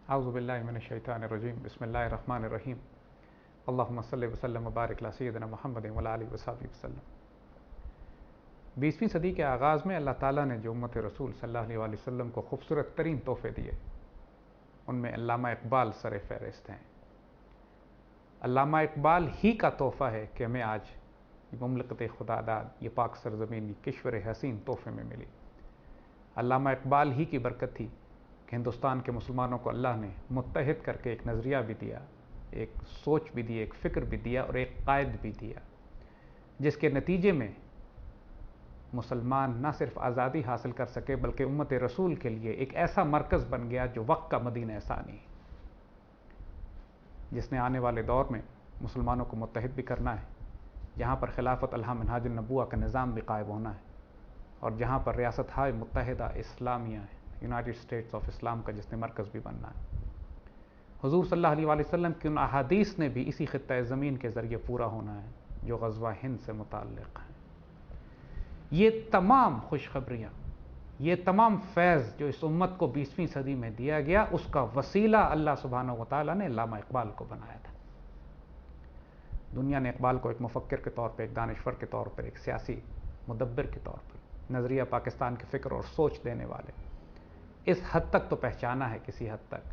اعوذ باللہ من الشیطان الرجیم بسم اللہ الرحمن الرحیم اللہم صلی وسلم وبارک علی سیدنا محمد وعلی آلہ وصحبہ وسلم۔ 20ویں صدی کے آغاز میں اللہ تعالیٰ نے جو امت رسول صلی اللہ علیہ وسلم کو خوبصورت ترین تحفے دیے، ان میں علامہ اقبال سر فہرست ہیں۔ علامہ اقبال ہی کا تحفہ ہے کہ ہمیں آج یہ مملکت خدا داد، یہ پاک سرزمین، یہ کشور حسین تحفے میں ملی۔ علامہ اقبال ہی کی برکت تھی کہ ہندوستان کے مسلمانوں کو اللہ نے متحد کر کے ایک نظریہ بھی دیا، ایک سوچ بھی دی، ایک فکر بھی دیا اور ایک قائد بھی دیا، جس کے نتیجے میں مسلمان نہ صرف آزادی حاصل کر سکے بلکہ امت رسول کے لیے ایک ایسا مرکز بن گیا جو وقت کا مدینہ ثانی، جس نے آنے والے دور میں مسلمانوں کو متحد بھی کرنا ہے، جہاں پر خلافت علیہ منہاج النبوہ کا نظام بھی قائم ہونا ہے، اور جہاں پر ریاست ہائے متحدہ اسلامیہ ہے، یونائٹڈ اسٹیٹس آف اسلام کا جس نے مرکز بھی بننا ہے۔ حضور صلی اللہ علیہ وسلم کی ان احادیث نے بھی اسی خطہ زمین کے ذریعے پورا ہونا ہے جو غزوہ ہند سے متعلق ہیں۔ یہ تمام خوشخبریاں، یہ تمام فیض جو اس امت کو 20ویں صدی میں دیا گیا، اس کا وسیلہ اللہ سبحانہ و تعالیٰ نے علامہ اقبال کو بنایا تھا۔ دنیا نے اقبال کو ایک مفکر کے طور پہ، ایک دانشور کے طور پر، ایک سیاسی مدبر کے طور پر، نظریہ پاکستان کے فکر اور سوچ دینے والے، اس حد تک تو پہچانا ہے کسی حد تک،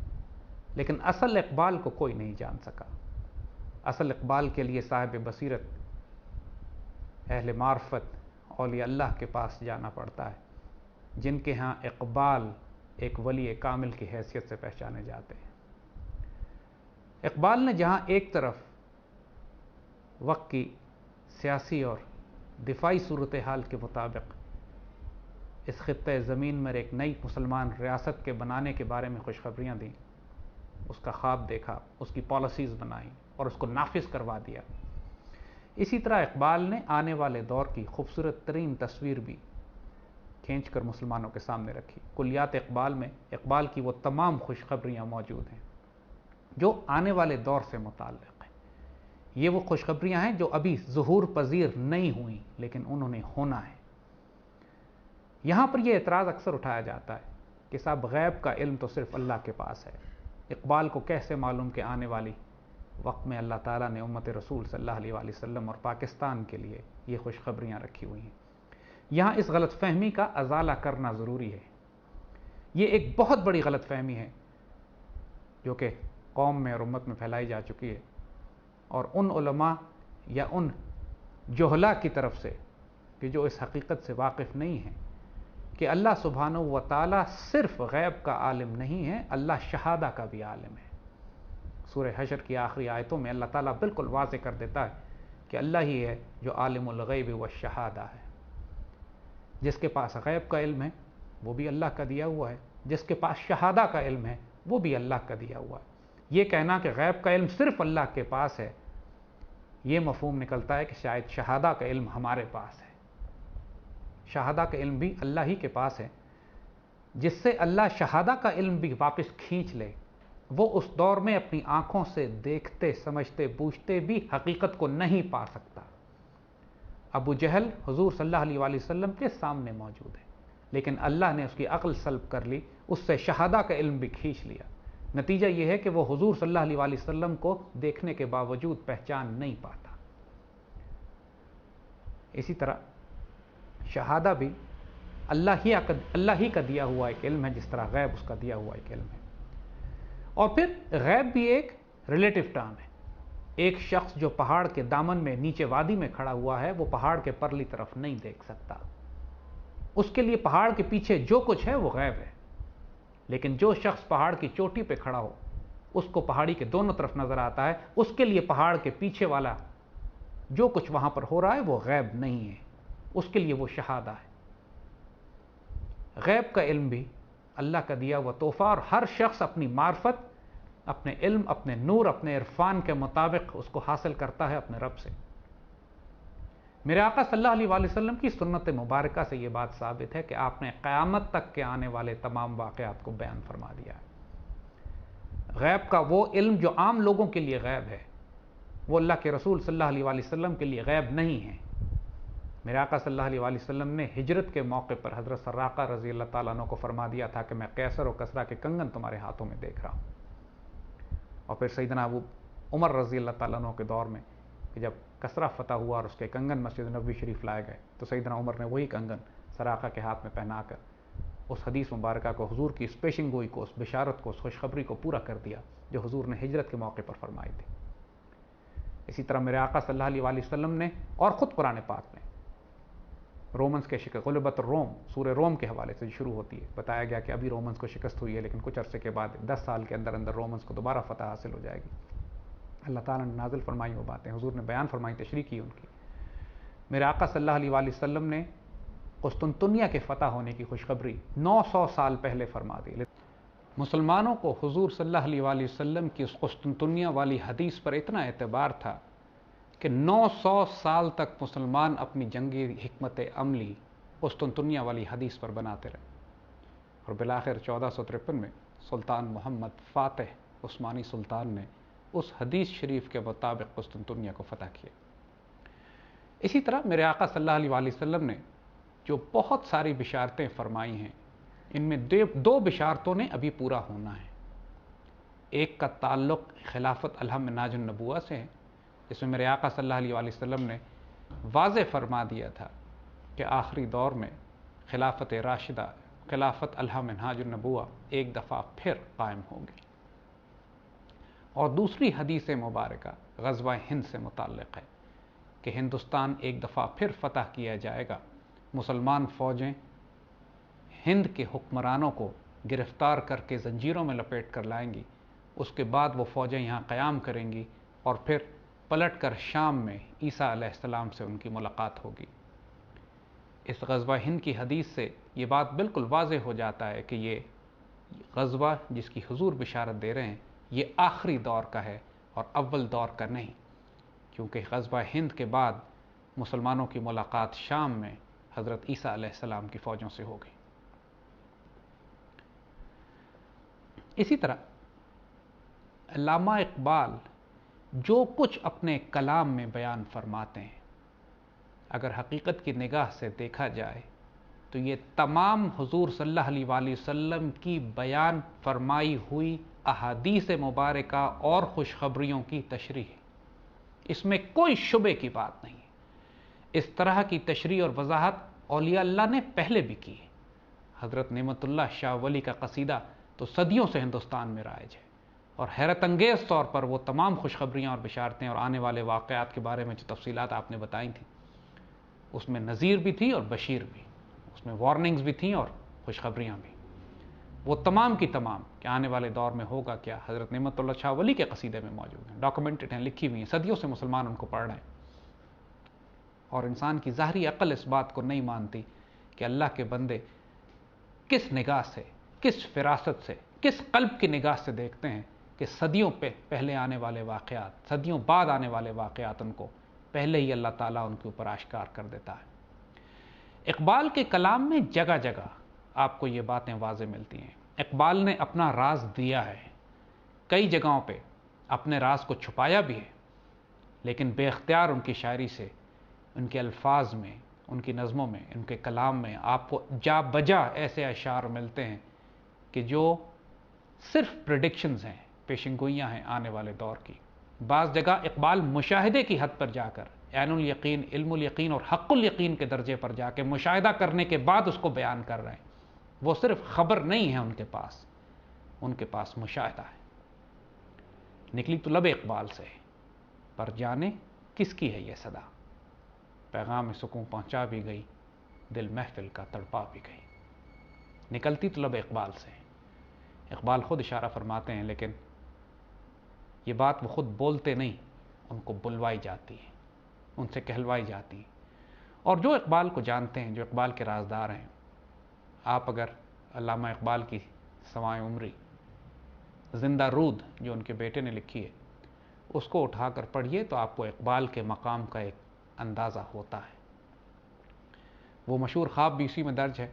لیکن اصل اقبال کو کوئی نہیں جان سکا۔ اصل اقبال کے لیے صاحب بصیرت، اہل معرفت، اولیاء اللہ کے پاس جانا پڑتا ہے، جن کے ہاں اقبال ایک ولی کامل کی حیثیت سے پہچانے جاتے ہیں۔ اقبال نے جہاں ایک طرف وقت کی سیاسی اور دفاعی صورتحال کے مطابق اس خطہ زمین میں ایک نئی مسلمان ریاست کے بنانے کے بارے میں خوشخبریاں دیں، اس کا خواب دیکھا، اس کی پالیسیز بنائیں اور اس کو نافذ کروا دیا، اسی طرح اقبال نے آنے والے دور کی خوبصورت ترین تصویر بھی کھینچ کر مسلمانوں کے سامنے رکھی۔ کلیات اقبال میں اقبال کی وہ تمام خوشخبریاں موجود ہیں جو آنے والے دور سے متعلق ہیں۔ یہ وہ خوشخبریاں ہیں جو ابھی ظہور پذیر نہیں ہوئیں لیکن انہوں نے ہونا ہے۔ یہاں پر یہ اعتراض اکثر اٹھایا جاتا ہے کہ صاحب غیب کا علم تو صرف اللہ کے پاس ہے، اقبال کو کیسے معلوم کہ آنے والی وقت میں اللہ تعالیٰ نے امت رسول صلی اللہ علیہ وسلم اور پاکستان کے لیے یہ خوشخبریاں رکھی ہوئی ہیں۔ یہاں اس غلط فہمی کا ازالہ کرنا ضروری ہے۔ یہ ایک بہت بڑی غلط فہمی ہے جو کہ قوم میں اور امت میں پھیلائی جا چکی ہے، اور ان علماء یا ان جہلا کی طرف سے کہ جو اس حقیقت سے واقف نہیں ہیں کہ اللہ سبحانہ و تعالیٰ صرف غیب کا عالم نہیں ہے، اللہ شہادہ کا بھی عالم ہے۔ سورہ حشر کی آخری آیتوں میں اللہ تعالیٰ بالکل واضح کر دیتا ہے کہ اللہ ہی ہے جو عالم الغیب والشہادہ ہے۔ جس کے پاس غیب کا علم ہے وہ بھی اللہ کا دیا ہوا ہے، جس کے پاس شہادہ کا علم ہے وہ بھی اللہ کا دیا ہوا ہے۔ یہ کہنا کہ غیب کا علم صرف اللہ کے پاس ہے، یہ مفہوم نکلتا ہے کہ شاید شہادہ کا علم ہمارے پاس ہے۔ شہادہ کا علم بھی اللہ ہی کے پاس ہے، جس سے اللہ شہادہ کا علم بھی واپس کھینچ لے، وہ اس دور میں اپنی آنکھوں سے دیکھتے، سمجھتے، بوجھتے بھی حقیقت کو نہیں پا سکتا۔ ابو جہل حضور صلی اللہ علیہ وسلم کے سامنے موجود ہے، لیکن اللہ نے اس کی عقل سلب کر لی، اس سے شہادہ کا علم بھی کھینچ لیا۔ نتیجہ یہ ہے کہ وہ حضور صلی اللہ علیہ وسلم کو دیکھنے کے باوجود پہچان نہیں پاتا۔ اسی طرح شہادہ بھی اللہ ہی کا دیا ہوا ایک علم ہے، جس طرح غیب اس کا دیا ہوا ایک علم ہے۔ اور پھر غیب بھی ایک ریلیٹو ٹرم ہے۔ ایک شخص جو پہاڑ کے دامن میں نیچے وادی میں کھڑا ہوا ہے، وہ پہاڑ کے پرلی طرف نہیں دیکھ سکتا، اس کے لیے پہاڑ کے پیچھے جو کچھ ہے وہ غیب ہے۔ لیکن جو شخص پہاڑ کی چوٹی پہ کھڑا ہو، اس کو پہاڑی کے دونوں طرف نظر آتا ہے، اس کے لیے پہاڑ کے پیچھے والا جو کچھ وہاں پر ہو رہا ہے وہ غیب نہیں ہے، اس کے لیے وہ شہادہ ہے۔ غیب کا علم بھی اللہ کا دیا ہوا تحفہ، اور ہر شخص اپنی معرفت، اپنے علم، اپنے نور، اپنے عرفان کے مطابق اس کو حاصل کرتا ہے اپنے رب سے۔ میرے آقا صلی اللہ علیہ وسلم کی سنت مبارکہ سے یہ بات ثابت ہے کہ آپ نے قیامت تک کے آنے والے تمام واقعات کو بیان فرما دیا ہے۔ غیب کا وہ علم جو عام لوگوں کے لیے غیب ہے، وہ اللہ کے رسول صلی اللہ علیہ وسلم کے لیے غیب نہیں ہے۔ میرے آقا صلی اللہ علیہ وسلم نے ہجرت کے موقع پر حضرت سراقہ رضی اللہ تعالیٰ عنہ کو فرما دیا تھا کہ میں قیصر و کسریٰ کے کنگن تمہارے ہاتھوں میں دیکھ رہا ہوں۔ اور پھر سیدنا ابو عمر رضی اللہ تعالیٰ عنہ کے دور میں کہ جب کسرا فتح ہوا اور اس کے کنگن مسجد نبوی شریف لائے گئے تو سیدنا عمر نے وہی کنگن سراقہ کے ہاتھ میں پہنا کر اس حدیث مبارکہ کو، حضور کی اس پیشن گوئی کو، اس بشارت کو، اس خوشخبری کو پورا کر دیا جو حضور نے ہجرت کے موقع پر فرمائی تھی۔ اسی طرح میرے آقا صلی اللہ علیہ وسلم نے اور خود قرآن پاک میں رومنز کے شکست، غلبت الروم، سورہ روم کے حوالے سے شروع ہوتی ہے، بتایا گیا کہ ابھی رومنز کو شکست ہوئی ہے لیکن کچھ عرصے کے بعد 10 سال کے اندر اندر رومنز کو دوبارہ فتح حاصل ہو جائے گی۔ اللہ تعالیٰ نے نازل فرمائی وہ باتیں، حضور نے بیان فرمائی، تشریح کی ان کی۔ میرے آقا صلی اللہ علیہ وسلم نے قسطنطنیہ کے فتح ہونے کی خوشخبری 900 سال پہلے فرما دی۔ مسلمانوں کو حضور صلی اللہ علیہ وسلم کی اس قسطنطنیہ والی حدیث پر اتنا اعتبار تھا کہ 900 سال تک مسلمان اپنی جنگی حکمت عملی قسطنطنیہ والی حدیث پر بناتے رہے، اور بالآخر 1453 میں سلطان محمد فاتح عثمانی سلطان نے اس حدیث شریف کے مطابق قسطنطنیہ کو فتح کیا۔ اسی طرح میرے آقا صلی اللہ علیہ وسلم نے جو بہت ساری بشارتیں فرمائی ہیں، ان میں 2 بشارتوں نے ابھی پورا ہونا ہے۔ ایک کا تعلق خلافت الحمناج النبوہ سے ہے، جس میں میرے آقا صلی اللہ علیہ وسلم نے واضح فرما دیا تھا کہ آخری دور میں خلافت راشدہ، خلافت الحمناج النبوہ ایک دفعہ پھر قائم ہوگی۔ اور دوسری حدیث مبارکہ غزوہ ہند سے متعلق ہے کہ ہندوستان ایک دفعہ پھر فتح کیا جائے گا، مسلمان فوجیں ہند کے حکمرانوں کو گرفتار کر کے زنجیروں میں لپیٹ کر لائیں گی، اس کے بعد وہ فوجیں یہاں قیام کریں گی اور پھر پلٹ کر شام میں عیسیٰ علیہ السلام سے ان کی ملاقات ہوگی۔ اس غزوہ ہند کی حدیث سے یہ بات بالکل واضح ہو جاتا ہے کہ یہ غزوہ جس کی حضور بشارت دے رہے ہیں یہ آخری دور کا ہے اور اول دور کا نہیں، کیونکہ غزوہ ہند کے بعد مسلمانوں کی ملاقات شام میں حضرت عیسیٰ علیہ السلام کی فوجوں سے ہوگی۔ اسی طرح علامہ اقبال جو کچھ اپنے کلام میں بیان فرماتے ہیں، اگر حقیقت کی نگاہ سے دیکھا جائے تو یہ تمام حضور صلی اللہ علیہ وسلم کی بیان فرمائی ہوئی احادیث مبارکہ اور خوشخبریوں کی تشریح ہے۔ اس میں کوئی شبے کی بات نہیں ہے۔ اس طرح کی تشریح اور وضاحت اولیاء اللہ نے پہلے بھی کی ہے۔ حضرت نعمت اللہ شاہ ولی کا قصیدہ تو صدیوں سے ہندوستان میں رائج ہے، اور حیرت انگیز طور پر وہ تمام خوشخبریاں اور بشارتیں اور آنے والے واقعات کے بارے میں جو تفصیلات آپ نے بتائی تھیں، اس میں نذیر بھی تھی اور بشیر بھی، اس میں وارننگز بھی تھیں اور خوشخبریاں بھی، وہ تمام کی تمام کہ آنے والے دور میں ہوگا کیا، حضرت نعمت اللہ شاہ ولی کے قصیدے میں موجود ہیں، ڈاکومنٹڈ ہیں، لکھی ہوئی ہیں، صدیوں سے مسلمان ان کو پڑھ رہے ہیں۔ اور انسان کی ظاہری عقل اس بات کو نہیں مانتی کہ اللہ کے بندے کس نگاہ سے، کس فراست سے، کس قلب کی نگاہ سے دیکھتے ہیں کہ صدیوں پہلے آنے والے واقعات، صدیوں بعد آنے والے واقعات ان کو پہلے ہی اللہ تعالیٰ ان کے اوپر آشکار کر دیتا ہے۔ اقبال کے کلام میں جگہ جگہ آپ کو یہ باتیں واضح ملتی ہیں۔ اقبال نے اپنا راز دیا ہے، کئی جگہوں پہ اپنے راز کو چھپایا بھی ہے، لیکن بے اختیار ان کی شاعری سے، ان کے الفاظ میں، ان کی نظموں میں، ان کے کلام میں آپ کو جا بجا ایسے اشعار ملتے ہیں کہ جو صرف پریڈکشنز ہیں، پیشن گوئیاں ہیں آنے والے دور کی۔ بعض جگہ اقبال مشاہدے کی حد پر جا کر، عین الیقین، علم الیقین اور حق الیقین کے درجے پر جا کے مشاہدہ کرنے کے بعد اس کو بیان کر رہے ہیں۔ وہ صرف خبر نہیں ہے ان کے پاس مشاہدہ ہے۔ نکلی تو لب اقبال سے، پر جانے کس کی ہے یہ صدا، پیغام سکون پہنچا بھی گئی، دل محفل کا تڑپا بھی گئی۔ نکلتی تو لب اقبال سے، اقبال خود اشارہ فرماتے ہیں، لیکن یہ بات وہ خود بولتے نہیں، ان کو بلوائی جاتی ہے، ان سے کہلوائی جاتی ہے۔ اور جو اقبال کو جانتے ہیں، جو اقبال کے رازدار ہیں، آپ اگر علامہ اقبال کی سوائے عمری زندہ رود جو ان کے بیٹے نے لکھی ہے اس کو اٹھا کر پڑھیے تو آپ کو اقبال کے مقام کا ایک اندازہ ہوتا ہے۔ وہ مشہور خواب بھی اسی میں درج ہے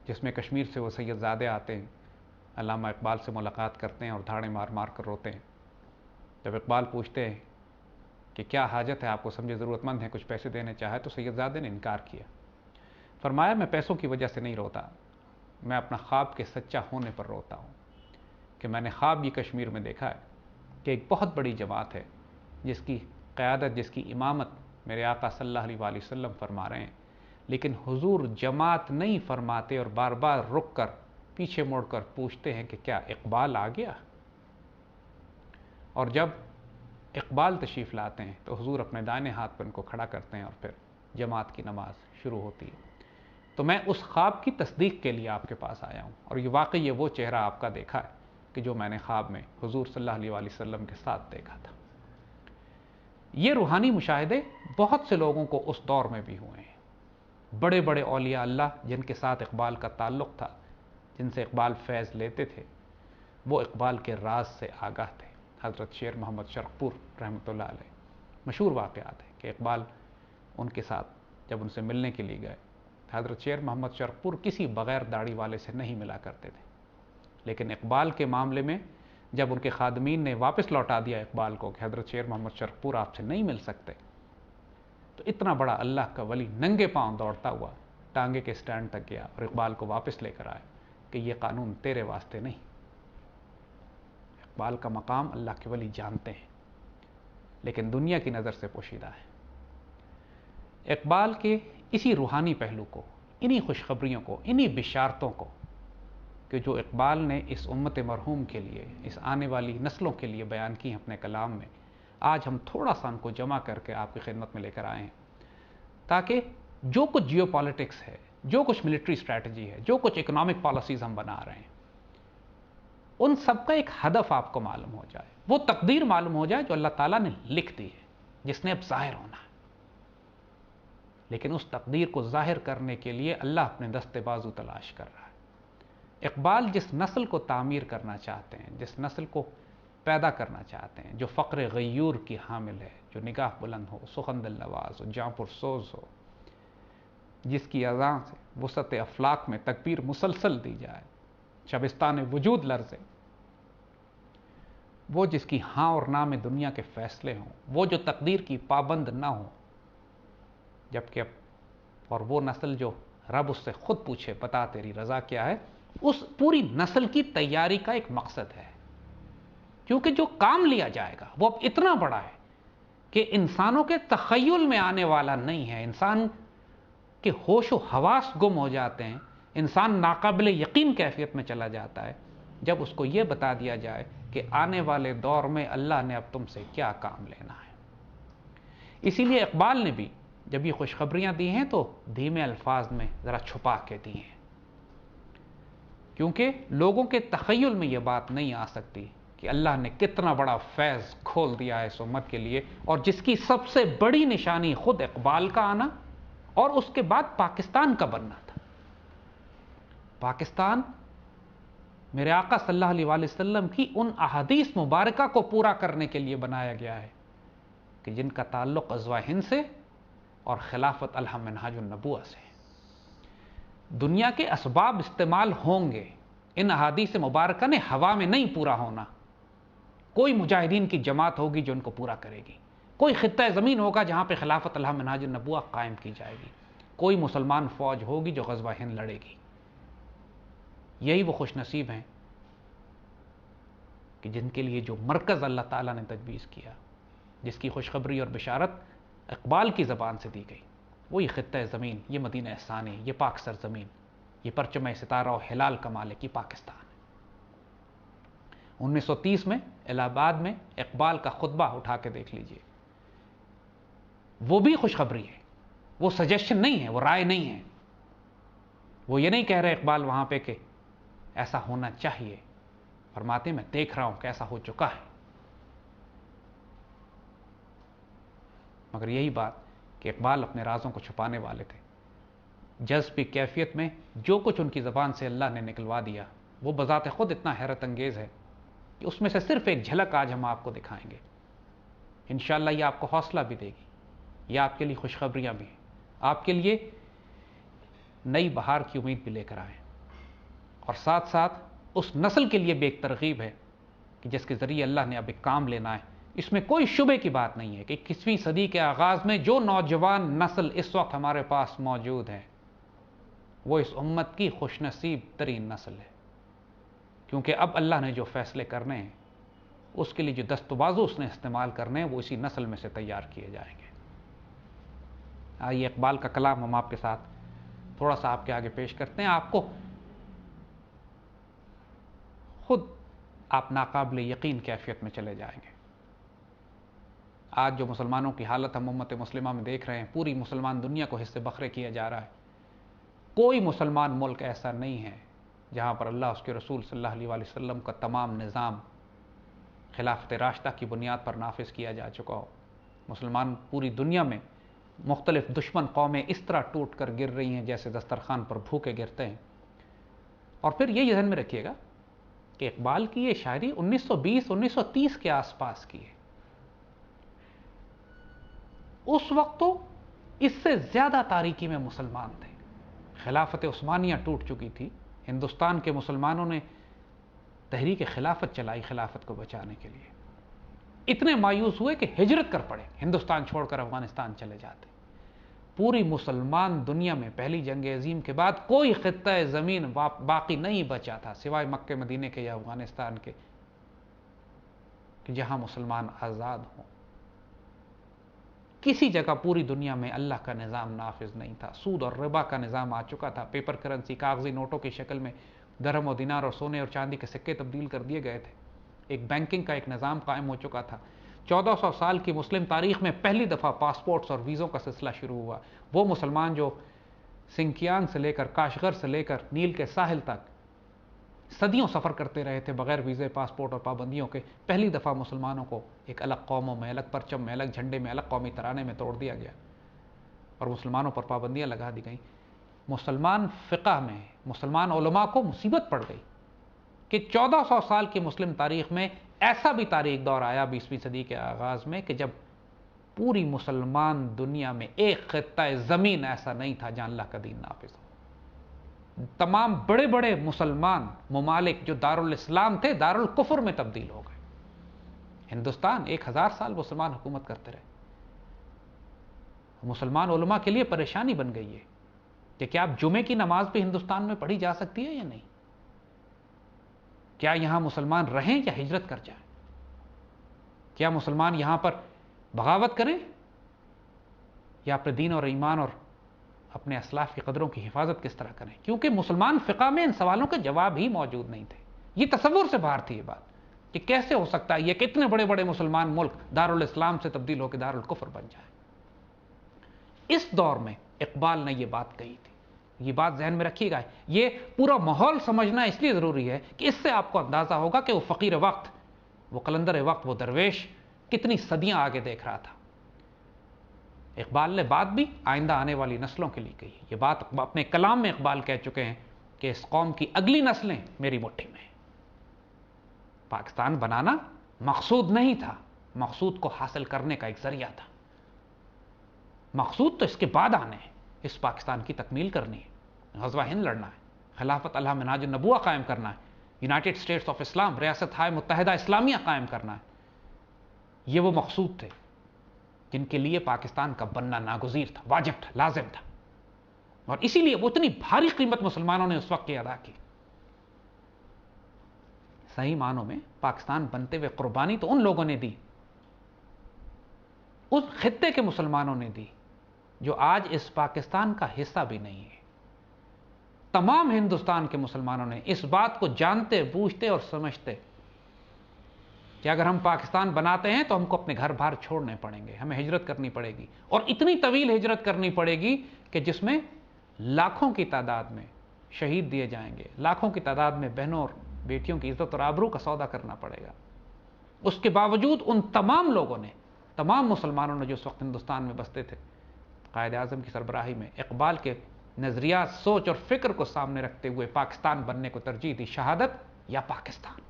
جس میں کشمیر سے وہ سید زادے آتے ہیں، علامہ اقبال سے ملاقات کرتے ہیں اور دھاڑے مار مار کر روتے ہیں۔ جب اقبال پوچھتے ہیں کہ کیا حاجت ہے، آپ کو سمجھے ضرورت مند ہیں، کچھ پیسے دینے چاہے، تو سید زادے نے انکار کیا، فرمایا میں پیسوں کی وجہ سے نہیں روتا، میں اپنا خواب کے سچا ہونے پر روتا ہوں۔ کہ میں نے خواب یہ کشمیر میں دیکھا ہے کہ ایک بہت بڑی جماعت ہے جس کی قیادت، جس کی امامت میرے آقا صلی اللہ علیہ وآلہ وسلم فرما رہے ہیں، لیکن حضور جماعت نہیں فرماتے اور بار بار رک کر پیچھے مڑ کر پوچھتے ہیں کہ کیا اقبال آ گیا؟ اور جب اقبال تشریف لاتے ہیں تو حضور اپنے دائیں ہاتھ پر ان کو کھڑا کرتے ہیں اور پھر جماعت کی نماز شروع ہوتی ہے۔ تو میں اس خواب کی تصدیق کے لیے آپ کے پاس آیا ہوں، اور یہ واقعی یہ وہ چہرہ آپ کا دیکھا ہے کہ جو میں نے خواب میں حضور صلی اللہ علیہ وآلہ وسلم کے ساتھ دیکھا تھا۔ یہ روحانی مشاہدے بہت سے لوگوں کو اس دور میں بھی ہوئے ہیں۔ بڑے بڑے اولیاء اللہ جن کے ساتھ اقبال کا تعلق تھا، جن سے اقبال فیض لیتے تھے، وہ اقبال کے راز سے آگاہ تھے۔ حضرت شیر محمد شرقپور رحمۃ اللہ علیہ، مشہور واقعات ہے کہ اقبال ان کے ساتھ جب ان سے ملنے کے لیے گئے، حضرت شیر محمد شرقپور کسی بغیر داڑھی والے سے نہیں ملا کرتے تھے، لیکن اقبال کے معاملے میں جب ان کے خادمین نے واپس لوٹا دیا اقبال کو کہ حضرت شیر محمد شرقپور آپ سے نہیں مل سکتے، تو اتنا بڑا اللہ کا ولی ننگے پاؤں دوڑتا ہوا ٹانگے کے سٹینڈ تک گیا اور اقبال کو واپس لے کر آیا کہ یہ قانون تیرے واسطے نہیں۔ اقبال کا مقام اللہ کے ولی جانتے ہیں، لیکن دنیا کی نظر سے پوشیدہ ہے۔ اقبال کے اسی روحانی پہلو کو، انہی خوشخبریوں کو، انہی بشارتوں کو کہ جو اقبال نے اس امت مرحوم کے لیے، اس آنے والی نسلوں کے لیے بیان کی اپنے کلام میں، آج ہم تھوڑا سا ان کو جمع کر کے آپ کی خدمت میں لے کر آئے ہیں، تاکہ جو کچھ جیو پالیٹکس ہے، جو کچھ ملٹری اسٹریٹجی ہے، جو کچھ اکنامک پالیسیز ہم بنا رہے ہیں، ان سب کا ایک ہدف آپ کو معلوم ہو جائے، وہ تقدیر معلوم ہو جائے جو اللہ تعالیٰ نے لکھ دی ہے، جس نے اب ظاہر ہونا ہے۔ لیکن اس تقدیر کو ظاہر کرنے کے لیے اللہ اپنے دستے بازو تلاش کر رہا ہے۔ اقبال جس نسل کو تعمیر کرنا چاہتے ہیں، جس نسل کو پیدا کرنا چاہتے ہیں، جو فقر غیور کی حامل ہے، جو نگاہ بلند ہو، سخن دل نواز ہو، جاں پرسوز ہو، جس کی اذان سے وسعت افلاک میں تکبیر مسلسل دی جائے، شبستان وجود لرزے، وہ جس کی ہاں اور نہ میں دنیا کے فیصلے ہوں، وہ جو تقدیر کی پابند نہ ہو، جبکہ اور وہ نسل جو رب اس سے خود پوچھے بتا تیری رضا کیا ہے، اس پوری نسل کی تیاری کا ایک مقصد ہے، کیونکہ جو کام لیا جائے گا وہ اب اتنا بڑا ہے کہ انسانوں کے تخیل میں آنے والا نہیں ہے، انسان کے ہوش و حواس گم ہو جاتے ہیں، انسان ناقابل یقین کیفیت میں چلا جاتا ہے جب اس کو یہ بتا دیا جائے کہ آنے والے دور میں اللہ نے اب تم سے کیا کام لینا ہے۔ اسی لیے اقبال نے بھی جب یہ خوشخبریاں دی ہیں تو دھیمے الفاظ میں ذرا چھپا کے دی ہیں، کیونکہ لوگوں کے تخیل میں یہ بات نہیں آ سکتی کہ اللہ نے کتنا بڑا فیض کھول دیا ہے اس امت کے لیے، اور جس کی سب سے بڑی نشانی خود اقبال کا آنا اور اس کے بعد پاکستان کا بننا تھا۔ پاکستان میرے آقا صلی اللہ علیہ وآلہ وسلم کی ان احادیث مبارکہ کو پورا کرنے کے لیے بنایا گیا ہے کہ جن کا تعلق غزوہ ہند سے اور خلافت الحم منہاج النبوہ سے۔ دنیا کے اسباب استعمال ہوں گے، ان احادیث مبارکہ نے ہوا میں نہیں پورا ہونا۔ کوئی مجاہدین کی جماعت ہوگی جو ان کو پورا کرے گی، کوئی خطہ زمین ہوگا جہاں پہ خلافت الحم منہاج النبوہ قائم کی جائے گی، کوئی مسلمان فوج ہوگی جو غزوہ ہند لڑے گی۔ یہی وہ خوش نصیب ہیں کہ جن کے لیے جو مرکز اللہ تعالیٰ نے تجویز کیا، جس کی خوشخبری اور بشارت اقبال کی زبان سے دی گئی، وہ یہ خطہ زمین، یہ مدینہ ثانی، یہ پاک سرزمین، یہ پرچم ستارہ و ہلال کا مالک یہ پاکستان ہے۔ 1930 میں الہ آباد میں اقبال کا خطبہ اٹھا کے دیکھ لیجئے، وہ بھی خوشخبری ہے، وہ سجیشن نہیں ہے، وہ رائے نہیں ہے۔ وہ یہ نہیں کہہ رہے اقبال وہاں پہ کہ ایسا ہونا چاہیے، فرماتے میں دیکھ رہا ہوں کہ ایسا ہو چکا ہے۔ مگر یہی بات کہ اقبال اپنے رازوں کو چھپانے والے تھے، جذب کی کیفیت میں جو کچھ ان کی زبان سے اللہ نے نکلوا دیا وہ بذات خود اتنا حیرت انگیز ہے کہ اس میں سے صرف ایک جھلک آج ہم آپ کو دکھائیں گے۔ انشاءاللہ یہ آپ کو حوصلہ بھی دے گی، یہ آپ کے لیے خوشخبریاں بھی ہیں، آپ کے لیے نئی بہار کی امید بھی لے کر آئیں، اور ساتھ ساتھ اس نسل کے لیے بھی ایک ترغیب ہے کہ جس کے ذریعے اللہ نے اب ایک کام لینا ہے۔ اس میں کوئی شبے کی بات نہیں ہے کہ 21ویں صدی کے آغاز میں جو نوجوان نسل اس وقت ہمارے پاس موجود ہے وہ اس امت کی خوش نصیب ترین نسل ہے۔ کیونکہ اب اللہ نے جو فیصلے کرنے ہیں اس کے لیے جو دست و بازو اس نے استعمال کرنے ہیں وہ اسی نسل میں سے تیار کیے جائیں گے۔ آئیے اقبال کا کلام ہم آپ کے ساتھ تھوڑا سا آپ کے آگے پیش کرتے ہیں، آپ کو خود آپ ناقابل یقین کیفیت میں چلے جائیں گے۔ آج جو مسلمانوں کی حالت ہم امت مسلمہ میں دیکھ رہے ہیں، پوری مسلمان دنیا کو حصے بکھرے کیا جا رہا ہے۔ کوئی مسلمان ملک ایسا نہیں ہے جہاں پر اللہ اس کے رسول صلی اللہ علیہ وآلہ وسلم کا تمام نظام خلافت راشدہ کی بنیاد پر نافذ کیا جا چکا ہو۔ مسلمان پوری دنیا میں مختلف دشمن قومیں اس طرح ٹوٹ کر گر رہی ہیں جیسے دسترخوان پر بھوکے گرتے ہیں۔ اور پھر یہ ذہن میں رکھیے گا کہ اقبال کی یہ شاعری 1920-1930 کے آس پاس کی ہے۔ اس وقت تو اس سے زیادہ تاریکی میں مسلمان تھے۔ خلافت عثمانیہ ٹوٹ چکی تھی، ہندوستان کے مسلمانوں نے تحریک خلافت چلائی خلافت کو بچانے کے لیے، اتنے مایوس ہوئے کہ ہجرت کر پڑے، ہندوستان چھوڑ کر افغانستان چلے جاتے۔ پوری مسلمان دنیا میں پہلی جنگ عظیم کے بعد کوئی خطہ زمین باقی نہیں بچا تھا سوائے مکہ مدینے کے یا افغانستان کے کہ جہاں مسلمان آزاد ہوں۔ کسی جگہ پوری دنیا میں اللہ کا نظام نافذ نہیں تھا، سود اور ربا کا نظام آ چکا تھا، پیپر کرنسی کاغذی نوٹوں کی شکل میں درہم و دینار اور سونے اور چاندی کے سکے تبدیل کر دیے گئے تھے، ایک بینکنگ کا ایک نظام قائم ہو چکا تھا۔ 1400 سال کی مسلم تاریخ میں پہلی دفعہ پاسپورٹس اور ویزوں کا سلسلہ شروع ہوا۔ وہ مسلمان جو سنکیان سے لے کر کاشغر سے لے کر نیل کے ساحل تک صدیوں سفر کرتے رہے تھے بغیر ویزے، پاسپورٹ اور پابندیوں کے، پہلی دفعہ مسلمانوں کو ایک الگ قوموں میں، الگ پرچم میں، الگ جھنڈے میں، الگ قومی ترانے میں توڑ دیا گیا اور مسلمانوں پر پابندیاں لگا دی گئیں۔ مسلمان فقہ میں مسلمان علماء کو مصیبت پڑ گئی کہ 1400 سال کی مسلم تاریخ میں ایسا بھی تاریخ دور آیا 20ویں صدی کے آغاز میں کہ جب پوری مسلمان دنیا میں ایک خطہ زمین ایسا نہیں تھا جہاں اللہ کا دین نافذ ہو۔ تمام بڑے بڑے مسلمان ممالک جو دارالاسلام تھے دارالکفر میں تبدیل ہو گئے۔ ہندوستان 1000 سال مسلمان حکومت کرتے رہے۔ مسلمان علماء کے لیے پریشانی بن گئی ہے کہ کیا اب جمعے کی نماز بھی ہندوستان میں پڑھی جا سکتی ہے یا نہیں؟ کیا یہاں مسلمان رہیں یا ہجرت کر جائیں؟ کیا مسلمان یہاں پر بغاوت کریں یا اپنے دین اور ایمان اور اپنے اسلاف کی قدروں کی حفاظت کس طرح کریں؟ کیونکہ مسلمان فقہ میں ان سوالوں کے جواب ہی موجود نہیں تھے۔ یہ تصور سے باہر تھی یہ بات کہ کیسے ہو سکتا ہے یہ کہ اتنے بڑے بڑے مسلمان ملک دارالاسلام سے تبدیل ہو کے دارالکفر بن جائے۔ اس دور میں اقبال نے یہ بات کہی تھی، یہ بات ذہن میں رکھیے گا۔ یہ پورا ماحول سمجھنا اس لیے ضروری ہے کہ اس سے آپ کو اندازہ ہوگا کہ وہ فقیر وقت، وہ قلندر وقت، وہ درویش کتنی صدیاں آگے دیکھ رہا تھا۔ اقبال نے بات بھی آئندہ آنے والی نسلوں کے لیے کہی۔ یہ بات اپنے کلام میں اقبال کہہ چکے ہیں کہ اس قوم کی اگلی نسلیں میری مٹھی میں ہیں۔ پاکستان بنانا مقصود نہیں تھا، مقصود کو حاصل کرنے کا ایک ذریعہ تھا۔ مقصود تو اس کے بعد آنے ہیں، اس پاکستان کی تکمیل کرنی ہے، غزوہ ہند لڑنا ہے، خلافت اللہ منہاج النبوہ قائم کرنا ہے، یونائٹڈ اسٹیٹس آف اسلام، ریاست ہائے متحدہ اسلامیہ قائم کرنا ہے۔ یہ وہ مقصود تھے جن کے لیے پاکستان کا بننا ناگزیر تھا، واجب تھا، لازم تھا، اور اسی لیے وہ اتنی بھاری قیمت مسلمانوں نے اس وقت کی ادا کی۔ صحیح معنوں میں پاکستان بنتے ہوئے قربانی تو ان لوگوں نے دی، اس خطے کے مسلمانوں نے دی جو آج اس پاکستان کا حصہ بھی نہیں ہے۔ تمام ہندوستان کے مسلمانوں نے اس بات کو جانتے، بوجھتے اور سمجھتے کہ اگر ہم پاکستان بناتے ہیں تو ہم کو اپنے گھر بار چھوڑنے پڑیں گے، ہمیں ہجرت کرنی پڑے گی، اور اتنی طویل ہجرت کرنی پڑے گی کہ جس میں لاکھوں کی تعداد میں شہید دیے جائیں گے، لاکھوں کی تعداد میں بہنوں اور بیٹیوں کی عزت اور آبرو کا سودا کرنا پڑے گا۔ اس کے باوجود ان تمام لوگوں نے، تمام مسلمانوں نے جو اس وقت ہندوستان میں بستے تھے، قائد اعظم کی سربراہی میں اقبال کے نظریات، سوچ اور فکر کو سامنے رکھتے ہوئے پاکستان بننے کو ترجیح دی، شہادت یا پاکستان۔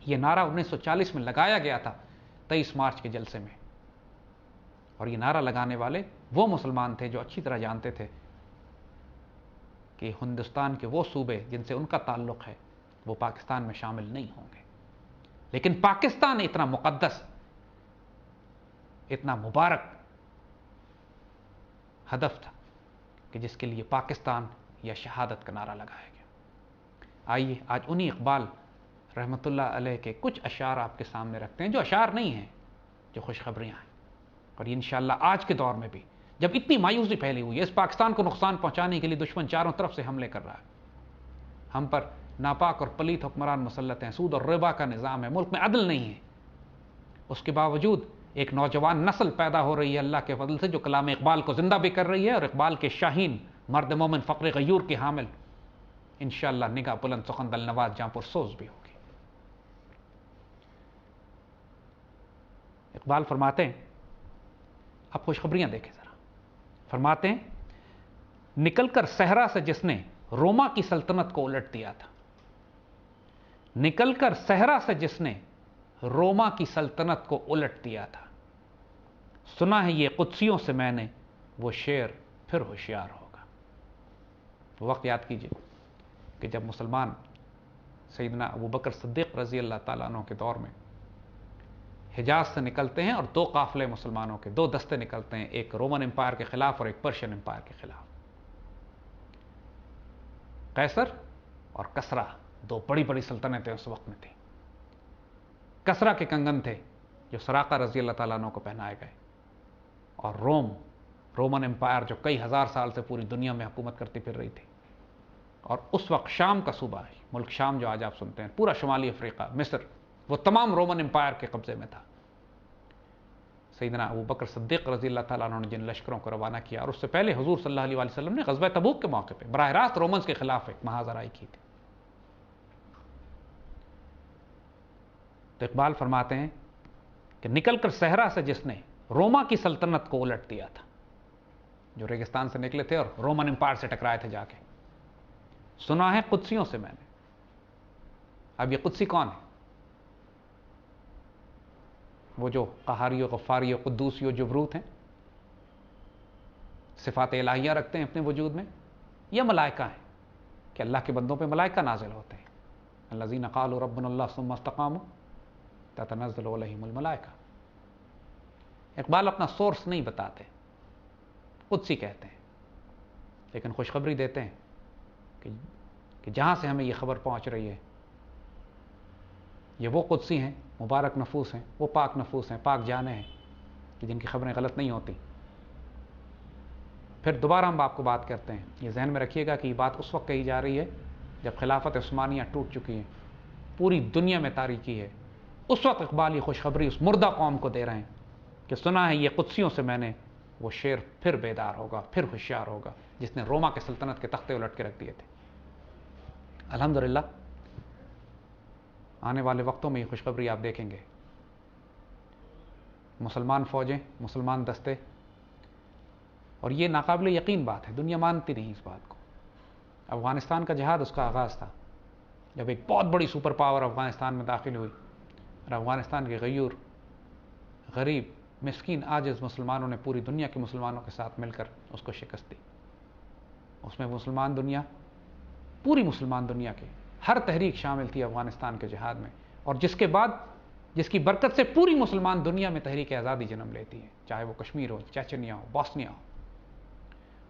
یہ نعرہ 1940 میں لگایا گیا تھا 23 مارچ کے جلسے میں، اور یہ نعرہ لگانے والے وہ مسلمان تھے جو اچھی طرح جانتے تھے کہ ہندوستان کے وہ صوبے جن سے ان کا تعلق ہے وہ پاکستان میں شامل نہیں ہوں گے، لیکن پاکستان اتنا مقدس، اتنا مبارک ہدف تھا کہ جس کے لیے پاکستان یا شہادت کا نعرہ لگایا گیا۔ آئیے آج انہی اقبال رحمۃ اللہ علیہ کے کچھ اشعار آپ کے سامنے رکھتے ہیں، جو اشعار نہیں ہیں، جو خوشخبریاں ہیں. اور یہ انشاءاللہ آج کے دور میں بھی، جب اتنی مایوسی پھیلی ہوئی ہے، اس پاکستان کو نقصان پہنچانے کے لیے دشمن چاروں طرف سے حملے کر رہا ہے، ہم پر ناپاک اور پلیت حکمران مسلط ہیں، سود اور ربا کا نظام ہے، ملک میں عدل نہیں ہے، اس کے باوجود ایک نوجوان نسل پیدا ہو رہی ہے اللہ کے فضل سے، جو کلام اقبال کو زندہ بھی کر رہی ہے، اور اقبال کے شاہین مرد مومن فقر غیور کی حامل انشاءاللہ نگاہ بلند سخن دل نواز جہاں پر سوز بھی ہوگی. اقبال فرماتے ہیں، اب خوشخبریاں دیکھیں ذرا، فرماتے ہیں نکل کر صحرا سے جس نے روما کی سلطنت کو الٹ دیا تھا، نکل کر صحرا سے جس نے روما کی سلطنت کو الٹ دیا تھا، سنا ہے یہ قدسیوں سے میں نے وہ شعر پھر ہوشیار ہوگا. وقت یاد کیجئے کہ جب مسلمان سیدنا ابو بکر صدیق رضی اللہ تعالیٰ عنہ کے دور میں حجاز سے نکلتے ہیں، اور دو قافلے مسلمانوں کے، دو دستے نکلتے ہیں، ایک رومن امپائر کے خلاف اور ایک پرشین امپائر کے خلاف. قیصر اور کسرا دو بڑی بڑی سلطنتیں اس وقت میں تھیں. کسرا کے کنگن تھے جو سراقہ رضی اللہ تعالیٰ عنہ کو پہنائے گئے، اور رومن امپائر جو کئی ہزار سال سے پوری دنیا میں حکومت کرتی پھر رہی تھی. اور اس وقت شام کا صوبہ ہے، ملک شام جو آج آپ سنتے ہیں، پورا شمالی افریقہ، مصر، وہ تمام رومن امپائر کے قبضے میں تھا. سیدنا ابو بکر صدیق رضی اللہ تعالیٰ عنہ نے جن لشکروں کو روانہ کیا، اور اس سے پہلے حضور صلی اللہ علیہ وسلم نے غزوہ تبوک کے موقع پہ براہ راست رومنز کے خلاف ایک محاذرائی کی تھی. تو اقبال فرماتے ہیں کہ نکل کر صحرا سے جس نے روما کی سلطنت کو الٹ دیا تھا، جو ریگستان سے نکلے تھے اور رومن امپائر سے ٹکرائے تھے جا کے، سنا ہے قدسیوں سے میں نے. اب یہ قدسی کون ہے؟ وہ جو قہاری و غفاری و قدوسی و جبروت ہیں، صفات الہیہ رکھتے ہیں اپنے وجود میں، یا ملائکہ ہیں کہ اللہ کے بندوں پہ ملائکہ نازل ہوتے ہیں. الذین قالوا ربنا اللہ ثم استقاموا تتنزل علیہم الملائکہ. اقبال اپنا سورس نہیں بتاتے، قدسی کہتے ہیں، لیکن خوشخبری دیتے ہیں کہ جہاں سے ہمیں یہ خبر پہنچ رہی ہے، یہ وہ قدسی ہیں، مبارک نفوس ہیں، وہ پاک نفوس ہیں، پاک جانے ہیں کہ جن کی خبریں غلط نہیں ہوتی. پھر دوبارہ ہم آپ کو بات کرتے ہیں، یہ ذہن میں رکھیے گا کہ یہ بات اس وقت کہی جا رہی ہے جب خلافت عثمانیہ ٹوٹ چکی ہے، پوری دنیا میں تاریکی ہے. اس وقت اقبال یہ خوشخبری اس مردہ قوم کو دے رہے ہیں کہ سنا ہے یہ قدسیوں سے میں نے وہ شعر پھر بیدار ہوگا، پھر ہوشیار ہوگا، جس نے روما کے سلطنت کے تختے الٹ کے رکھ دیے تھے. الحمدللہ آنے والے وقتوں میں یہ خوشخبری آپ دیکھیں گے. مسلمان فوجیں، مسلمان دستے، اور یہ ناقابل یقین بات ہے، دنیا مانتی نہیں اس بات کو. افغانستان کا جہاد اس کا آغاز تھا جب ایک بہت بڑی سپر پاور افغانستان میں داخل ہوئی، اور افغانستان کے غیور، غریب، مسکین، عاجز مسلمانوں نے پوری دنیا کے مسلمانوں کے ساتھ مل کر اس کو شکست دی. اس میں مسلمان دنیا، پوری مسلمان دنیا کے ہر تحریک شامل تھی افغانستان کے جہاد میں، اور جس کے بعد جس کی برکت سے پوری مسلمان دنیا میں تحریک آزادی جنم لیتی ہے، چاہے وہ کشمیر ہو، چیچنیا ہو، بوسنیا ہو.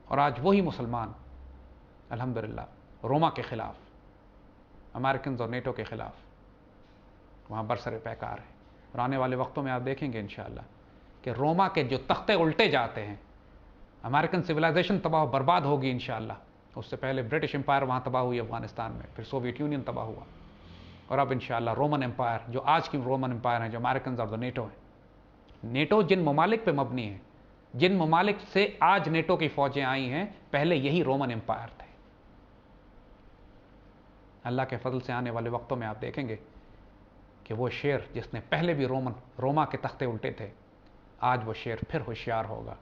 اور آج وہی مسلمان الحمدللہ روما کے خلاف، امریکنز اور نیٹو کے خلاف وہاں برسر پیکار ہے. اور آنے والے وقتوں میں آپ دیکھیں گے انشاءاللہ کہ روما کے جو تختے الٹے جاتے ہیں، امریکن سویلائزیشن تباہ و برباد ہوگی انشاءاللہ. اس سے پہلے برٹش امپائر وہاں تباہ ہوئی افغانستان میں، پھر سوویت یونین تباہ ہوا، اور اب انشاءاللہ رومن امپائر، جو آج کی رومن امپائر ہیں، جو امریکنز اور نیٹو ہیں. نیٹو جن ممالک پہ مبنی ہے، جن ممالک سے آج نیٹو کی فوجیں آئی ہیں، پہلے یہی رومن امپائر تھے. اللہ کے فضل سے آنے والے وقتوں میں آپ دیکھیں گے کہ وہ شعر جس نے پہلے بھی روما کے تختے الٹے تھے، آج وہ شعر پھر ہوشیار ہوگا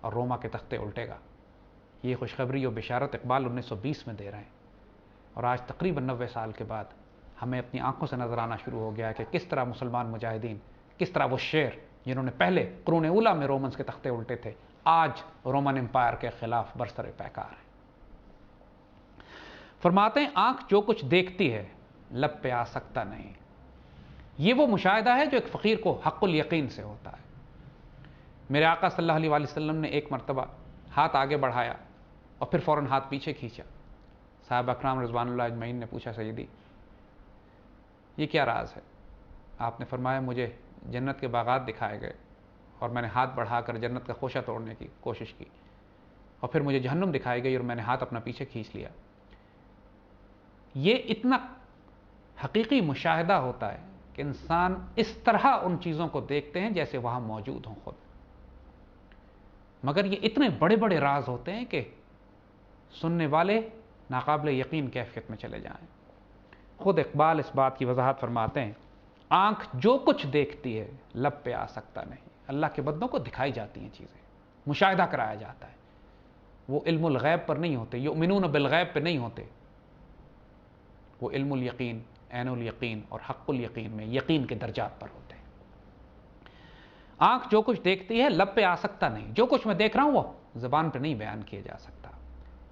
اور روما کے تختے الٹے گا. یہ خوشخبری و بشارت اقبال 1920 میں دے رہے ہیں، اور آج تقریباً 90 سال کے بعد ہمیں اپنی آنکھوں سے نظر آنا شروع ہو گیا ہے کہ کس طرح مسلمان مجاہدین، کس طرح وہ شعر جنہوں نے پہلے قرون اولیٰ میں رومنز کے تختے الٹے تھے، آج رومن امپائر کے خلاف برسر پیکار ہیں. فرماتے ہیں آنکھ جو کچھ دیکھتی ہے لب پہ آ سکتا نہیں. یہ وہ مشاہدہ ہے جو ایک فقیر کو حق الیقین سے ہوتا ہے. میرے آقا صلی اللہ علیہ وسلم نے ایک مرتبہ ہاتھ آگے بڑھایا اور پھر فوراً ہاتھ پیچھے کھینچا. صاحب اکرام رضوان اللہ اجمعین نے پوچھا سیدی یہ کیا راز ہے؟ آپ نے فرمایا مجھے جنت کے باغات دکھائے گئے اور میں نے ہاتھ بڑھا کر جنت کا خوشہ توڑنے کی کوشش کی، اور پھر مجھے جہنم دکھائی گئی اور میں نے ہاتھ اپنا پیچھے کھینچ لیا۔ یہ اتنا حقیقی مشاہدہ ہوتا ہے کہ انسان اس طرح ان چیزوں کو دیکھتے ہیں جیسے وہاں موجود ہوں خود، مگر یہ اتنے بڑے بڑے راز ہوتے ہیں کہ سننے والے ناقابل یقین کیفیت میں چلے جائیں۔ خود اقبال اس بات کی وضاحت فرماتے ہیں، آنکھ جو کچھ دیکھتی ہے لب پہ آ سکتا نہیں۔ اللہ کے بندوں کو دکھائی جاتی ہیں چیزیں، مشاہدہ کرایا جاتا ہے، وہ علم الغیب پر نہیں ہوتے، یؤمنون بالغیب پہ نہیں ہوتے، وہ علم الیقین، عین الیقین اور حق الیقین میں یقین کے درجات پر ہوتے ہیں۔ آنکھ جو کچھ دیکھتی ہے لب پہ آ سکتا نہیں، جو کچھ میں دیکھ رہا ہوں وہ زبان پہ نہیں بیان کیا جا سکتا۔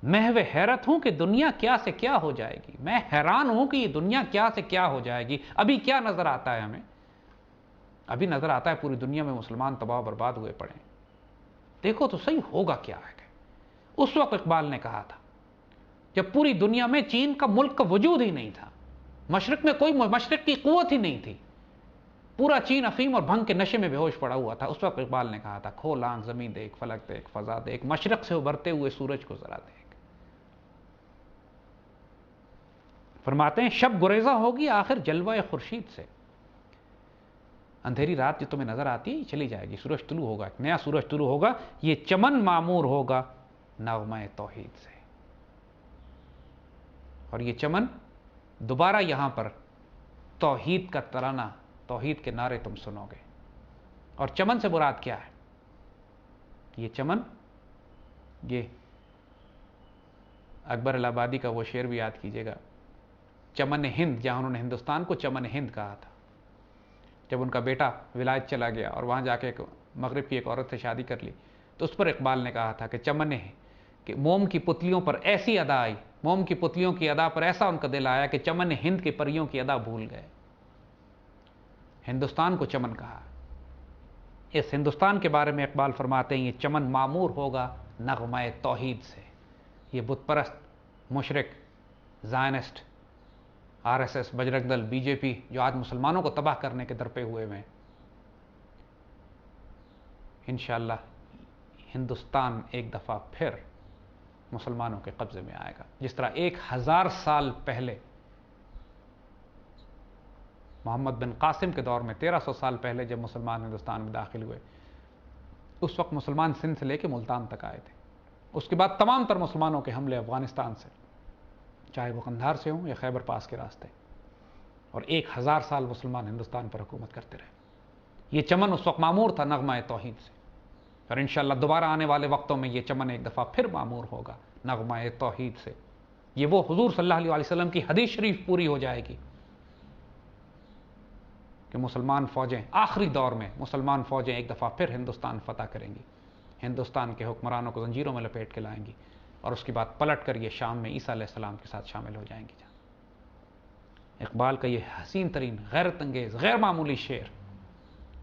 محو حیرت ہوں کہ دنیا کیا سے کیا ہو جائے گی، میں حیران ہوں کہ یہ دنیا کیا سے کیا ہو جائے گی۔ ابھی کیا نظر آتا ہے ہمیں؟ ابھی نظر آتا ہے پوری دنیا میں مسلمان تباہ و برباد ہوئے پڑے ہیں۔ دیکھو تو صحیح ہوگا کیا ہے۔ اس وقت اقبال نے کہا تھا جب پوری دنیا میں چین کا ملک کا وجود ہی نہیں تھا، مشرق میں کوئی مشرق کی قوت ہی نہیں تھی، پورا چین افیم اور بھنگ کے نشے میں بے ہوش پڑا ہوا تھا۔ اس وقت اقبال نے کہا تھا کھول آنکھ زمین دیکھ، فلک دیکھ، فضا دیکھ، مشرق سے ابھرتے ہوئے سورج کو ذرا دیکھ۔ فرماتے ہیں شب گریزہ ہوگی آخر جلوہ خورشید سے، اندھیری رات جو تمہیں نظر آتی ہے چلی جائے گی، سورج طلوع ہوگا، ایک نیا سورج طلوع ہوگا، یہ چمن معمور ہوگا نغمہ توحید سے، اور یہ چمن دوبارہ یہاں پر توحید کا ترانہ، توحید کے نعرے تم سنو گے۔ اور چمن سے مراد کیا ہے؟ یہ چمن، یہ اکبر الہ آبادی کا وہ شعر بھی یاد کیجیے گا، چمن ہند، جہاں انہوں نے ہندوستان کو چمن ہند کہا تھا، جب ان کا بیٹا ولایت چلا گیا اور وہاں جا کے مغرب کی ایک عورت سے شادی کر لی، تو اس پر اقبال نے کہا تھا کہ چمن ہے کہ موم کی پتلیوں پر ایسی ادا آئی، موم کی پتلیوں کی ادا پر ایسا ان کا دل آیا کہ چمن ہند کے پریوں کی ادا بھول گئے۔ ہندوستان کو چمن کہا۔ اس ہندوستان کے بارے میں اقبال فرماتے ہیں یہ چمن معمور ہوگا نغمہ توحید سے۔ یہ بت پرست، مشرک، زائنسٹ، آر ایس ایس، بجرنگ دل، بی جے پی جو آج مسلمانوں کو تباہ کرنے کے درپے ہوئے ہیں، انشاءاللہ ہندوستان ایک دفعہ پھر مسلمانوں کے قبضے میں آئے گا، جس طرح 1000 سال پہلے محمد بن قاسم کے دور میں 1300 سال پہلے جب مسلمان ہندوستان میں داخل ہوئے، اس وقت مسلمان سندھ سے لے کے ملتان تک آئے تھے۔ اس کے بعد تمام تر مسلمانوں کے حملے افغانستان سے، چاہے وہ قندھار سے ہوں یا خیبر پاس کے راستے، اور 1000 سال مسلمان ہندوستان پر حکومت کرتے رہے۔ یہ چمن اس وقت معمور تھا نغمہ توحید سے، اور انشاءاللہ دوبارہ آنے والے وقتوں میں یہ چمن ایک دفعہ پھر معمور ہوگا نغمہ توحید سے۔ یہ وہ حضور صلی اللہ علیہ وسلم کی حدیث شریف پوری ہو جائے گی کہ مسلمان فوجیں آخری دور میں، مسلمان فوجیں ایک دفعہ پھر ہندوستان فتح کریں گی، ہندوستان کے حکمرانوں کو زنجیروں میں لپیٹ کے لائیں گی، اور اس کے بعد پلٹ کر یہ شام میں عیسیٰ علیہ السلام کے ساتھ شامل ہو جائیں گی۔ اقبال کا یہ حسین ترین، غیرت انگیز، غیر معمولی شعر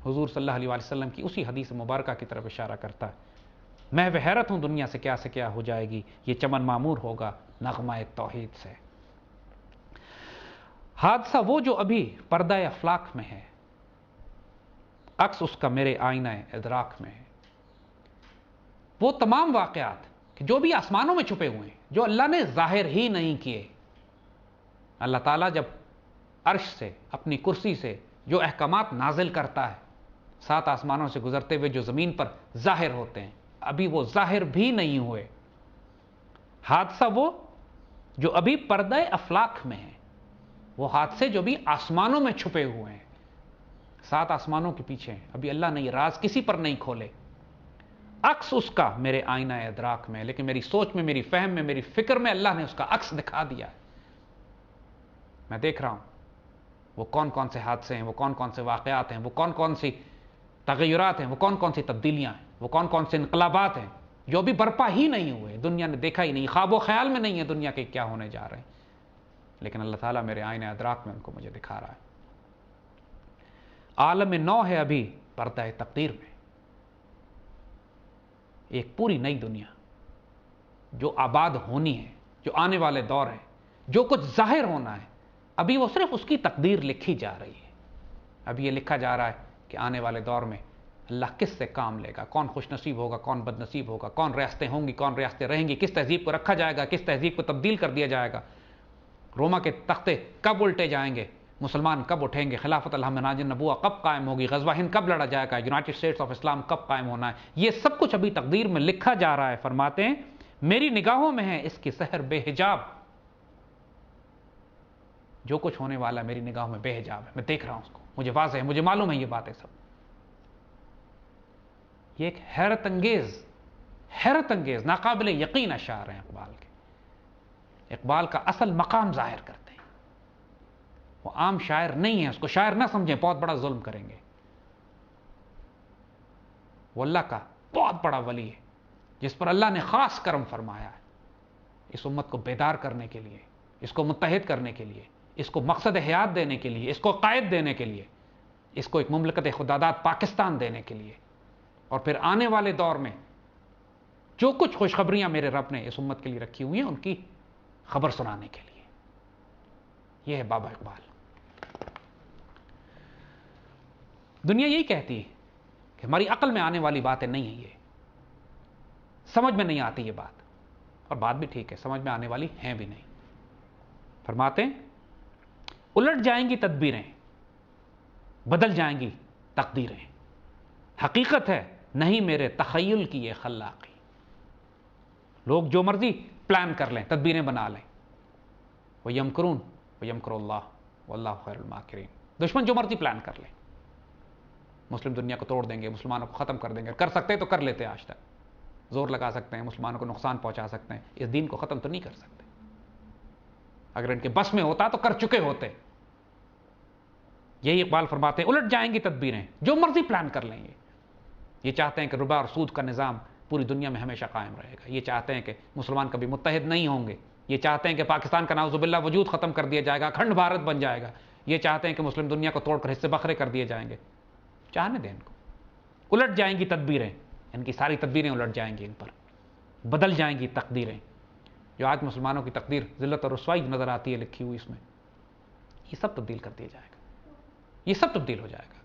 حضور صلی اللہ علیہ وسلم کی اسی حدیث مبارکہ کی طرف اشارہ کرتا ہے۔ میں وہ حیرت ہوں دنیا سے کیا ہو جائے گی، یہ چمن معمور ہوگا نغمہ توحید سے۔ حادثہ وہ جو ابھی پردہ افلاک میں ہے، عکس اس کا میرے آئینہ ادراک میں ہے۔ وہ تمام واقعات کہ جو بھی آسمانوں میں چھپے ہوئے ہیں، جو اللہ نے ظاہر ہی نہیں کیے، اللہ تعالیٰ جب عرش سے، اپنی کرسی سے جو احکامات نازل کرتا ہے، 7 آسمانوں سے گزرتے ہوئے جو زمین پر ظاہر ہوتے ہیں، ابھی وہ ظاہر بھی نہیں ہوئے۔ حادثہ وہ جو ابھی پردہ افلاک میں ہے، وہ حادثے جو بھی آسمانوں میں چھپے ہوئے ہیں، 7 آسمانوں کے پیچھے ہیں، ابھی اللہ نے یہ راز کسی پر نہیں کھولے۔ عکس اس کا میرے آئینہ ادراک میں، لیکن میری سوچ میں، میری فہم میں، میری فکر میں اللہ نے اس کا عکس دکھا دیا ہے۔ میں دیکھ رہا ہوں وہ کون کون سے حادثے ہیں، وہ کون کون سے واقعات ہیں، وہ کون کون سی تغیرات ہیں، وہ کون کون سی تبدیلیاں ہیں، وہ کون کون سے انقلابات ہیں جو بھی برپا ہی نہیں ہوئے، دنیا نے دیکھا ہی نہیں، خواب و خیال میں نہیں ہے دنیا کے کیا ہونے جا رہے ہیں، لیکن اللہ تعالیٰ میرے آئینہ ادراک میں ان کو مجھے دکھا رہا ہے۔ عالم نو ہے ابھی پردہ تقدیر میں، ایک پوری نئی دنیا جو آباد ہونی ہے، جو آنے والے دور ہے، جو کچھ ظاہر ہونا ہے، ابھی وہ صرف اس کی تقدیر لکھی جا رہی ہے. ابھی یہ لکھا جا رہا ہے کہ آنے والے دور میں اللہ کس سے کام لے گا، کون خوش نصیب ہوگا، کون بد نصیب ہوگا، کون ریاستیں ہوں گی، کون ریاستیں رہیں گی، کس تہذیب کو رکھا جائے گا، کس تہذیب کو تبدیل کر دیا جائے گا، روما کے تختے کب الٹے جائیں گے، مسلمان کب اٹھیں گے، خلافت الحمد النبوہ کب قائم ہوگی، غزوہ ہند کب لڑا جائے گا، یونائٹڈ اسٹیٹس آف اسلام کب قائم ہونا ہے، یہ سب کچھ ابھی تقدیر میں لکھا جا رہا ہے. فرماتے ہیں میری نگاہوں میں ہے اس کی سحر بے حجاب. جو کچھ ہونے والا ہے میری نگاہوں میں بے حجاب ہے، میں دیکھ رہا ہوں اس کو، مجھے واضح ہے، مجھے معلوم ہے یہ باتیں سب. یہ ایک حیرت انگیز ناقابل یقین اشعار ہیں اقبال کے. اقبال کا اصل مقام ظاہر کرتے ہیں. وہ عام شاعر نہیں ہے، اس کو شاعر نہ سمجھیں، بہت بڑا ظلم کریں گے. وہ اللہ کا بہت بڑا ولی ہے جس پر اللہ نے خاص کرم فرمایا ہے اس امت کو بیدار کرنے کے لیے، اس کو متحد کرنے کے لیے، اس کو مقصد حیات دینے کے لیے، اس کو قائد دینے کے لیے، اس کو ایک مملکت خداداد پاکستان دینے کے لیے، اور پھر آنے والے دور میں جو کچھ خوشخبریاں میرے رب نے اس امت کے لیے رکھی ہوئی ہیں ان کی خبر سنانے کے لیے. یہ ہے بابا اقبال. دنیا یہی کہتی ہے کہ ہماری عقل میں آنے والی باتیں نہیں ہیں، یہ سمجھ میں نہیں آتی یہ بات، اور بات بھی ٹھیک ہے، سمجھ میں آنے والی ہیں بھی نہیں. فرماتے ہیں الٹ جائیں گی تدبیریں، بدل جائیں گی تقدیریں، حقیقت ہے نہیں میرے تخیل کی یہ خلاقی. لوگ جو مرضی پلان کر لیں، تدبیریں بنا لیں. وَيَمْكُرُونَ وَيَمْكُرُ اللَّهُ وَاللَّهُ خَيْرُ الْمَاكِرِينَ. دشمن جو مرضی پلان کر لیں، مسلم دنیا کو توڑ دیں گے، مسلمانوں کو ختم کر دیں گے. کر سکتے تو کر لیتے، آج تک زور لگا سکتے ہیں، مسلمانوں کو نقصان پہنچا سکتے ہیں، اس دین کو ختم تو نہیں کر سکتے. اگر ان کے بس میں ہوتا تو کر چکے ہوتے. یہی اقبال فرماتے ہیں الٹ جائیں گی تدبیریں، جو مرضی پلان کر لیں گے. یہ چاہتے ہیں کہ ربا اور سود کا نظام پوری دنیا میں ہمیشہ قائم رہے گا. یہ چاہتے ہیں کہ مسلمان کبھی متحد نہیں ہوں گے. یہ چاہتے ہیں کہ پاکستان کا نعوذ باللہ وجود ختم کر دیا جائے گا، اکھنڈ بھارت بن جائے گا. یہ چاہتے ہیں کہ مسلم دنیا کو توڑ کر حصے بکھرے کر دیے جائیں گے. چاہنے دیں ان کو. الٹ جائیں گی تدبیریں، ان کی ساری تدبیریں الٹ جائیں گی، ان پر بدل جائیں گی تقدیریں. جو آج مسلمانوں کی تقدیر ذلت اور رسوائی نظر آتی ہے لکھی ہوئی اس میں، یہ سب تبدیل کر دیا جائے گا. یہ سب تبدیل ہو جائے گا.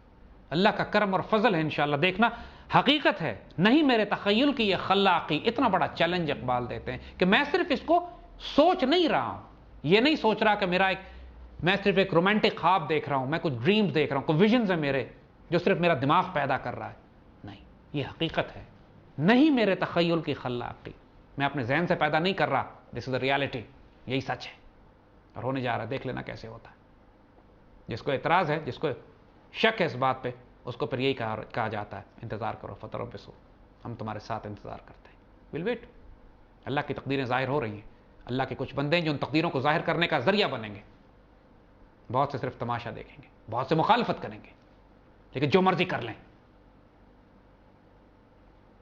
اللہ کا کرم اور فضل ہے انشاءاللہ. دیکھنا حقیقت ہے نہیں میرے تخیل کی یہ خلاقی. اتنا بڑا چیلنج اقبال دیتے ہیں کہ میں صرف اس کو سوچ نہیں رہا ہوں، یہ نہیں سوچ رہا کہ میں صرف ایک رومانٹک خواب دیکھ رہا ہوں، میں کچھ ڈریمز دیکھ رہا ہوں، کوئی ویژنز ہیں میرے جو صرف میرا دماغ پیدا کر رہا ہے. نہیں، یہ حقیقت ہے نہیں میرے تخیل کی خلاقی. میں اپنے ذہن سے پیدا نہیں کر رہا. دس از اے ریالٹی. یہی سچ ہے اور ہونے جا رہا ہے. دیکھ لینا کیسے ہوتا ہے. جس کو اعتراض ہے، جس کو شک ہے اس بات پہ، اس کو پھر یہی کہا جاتا ہے انتظار کرو فتربصوا، ہم تمہارے ساتھ انتظار کرتے ہیں. Will wait. اللہ کی تقدیریں ظاہر ہو رہی ہیں. اللہ کے کچھ بندے ہیں جو ان تقدیروں کو ظاہر کرنے کا ذریعہ بنیں گے. بہت سے صرف تماشا دیکھیں گے، بہت سے مخالفت کریں گے، لیکن جو مرضی کر لیں،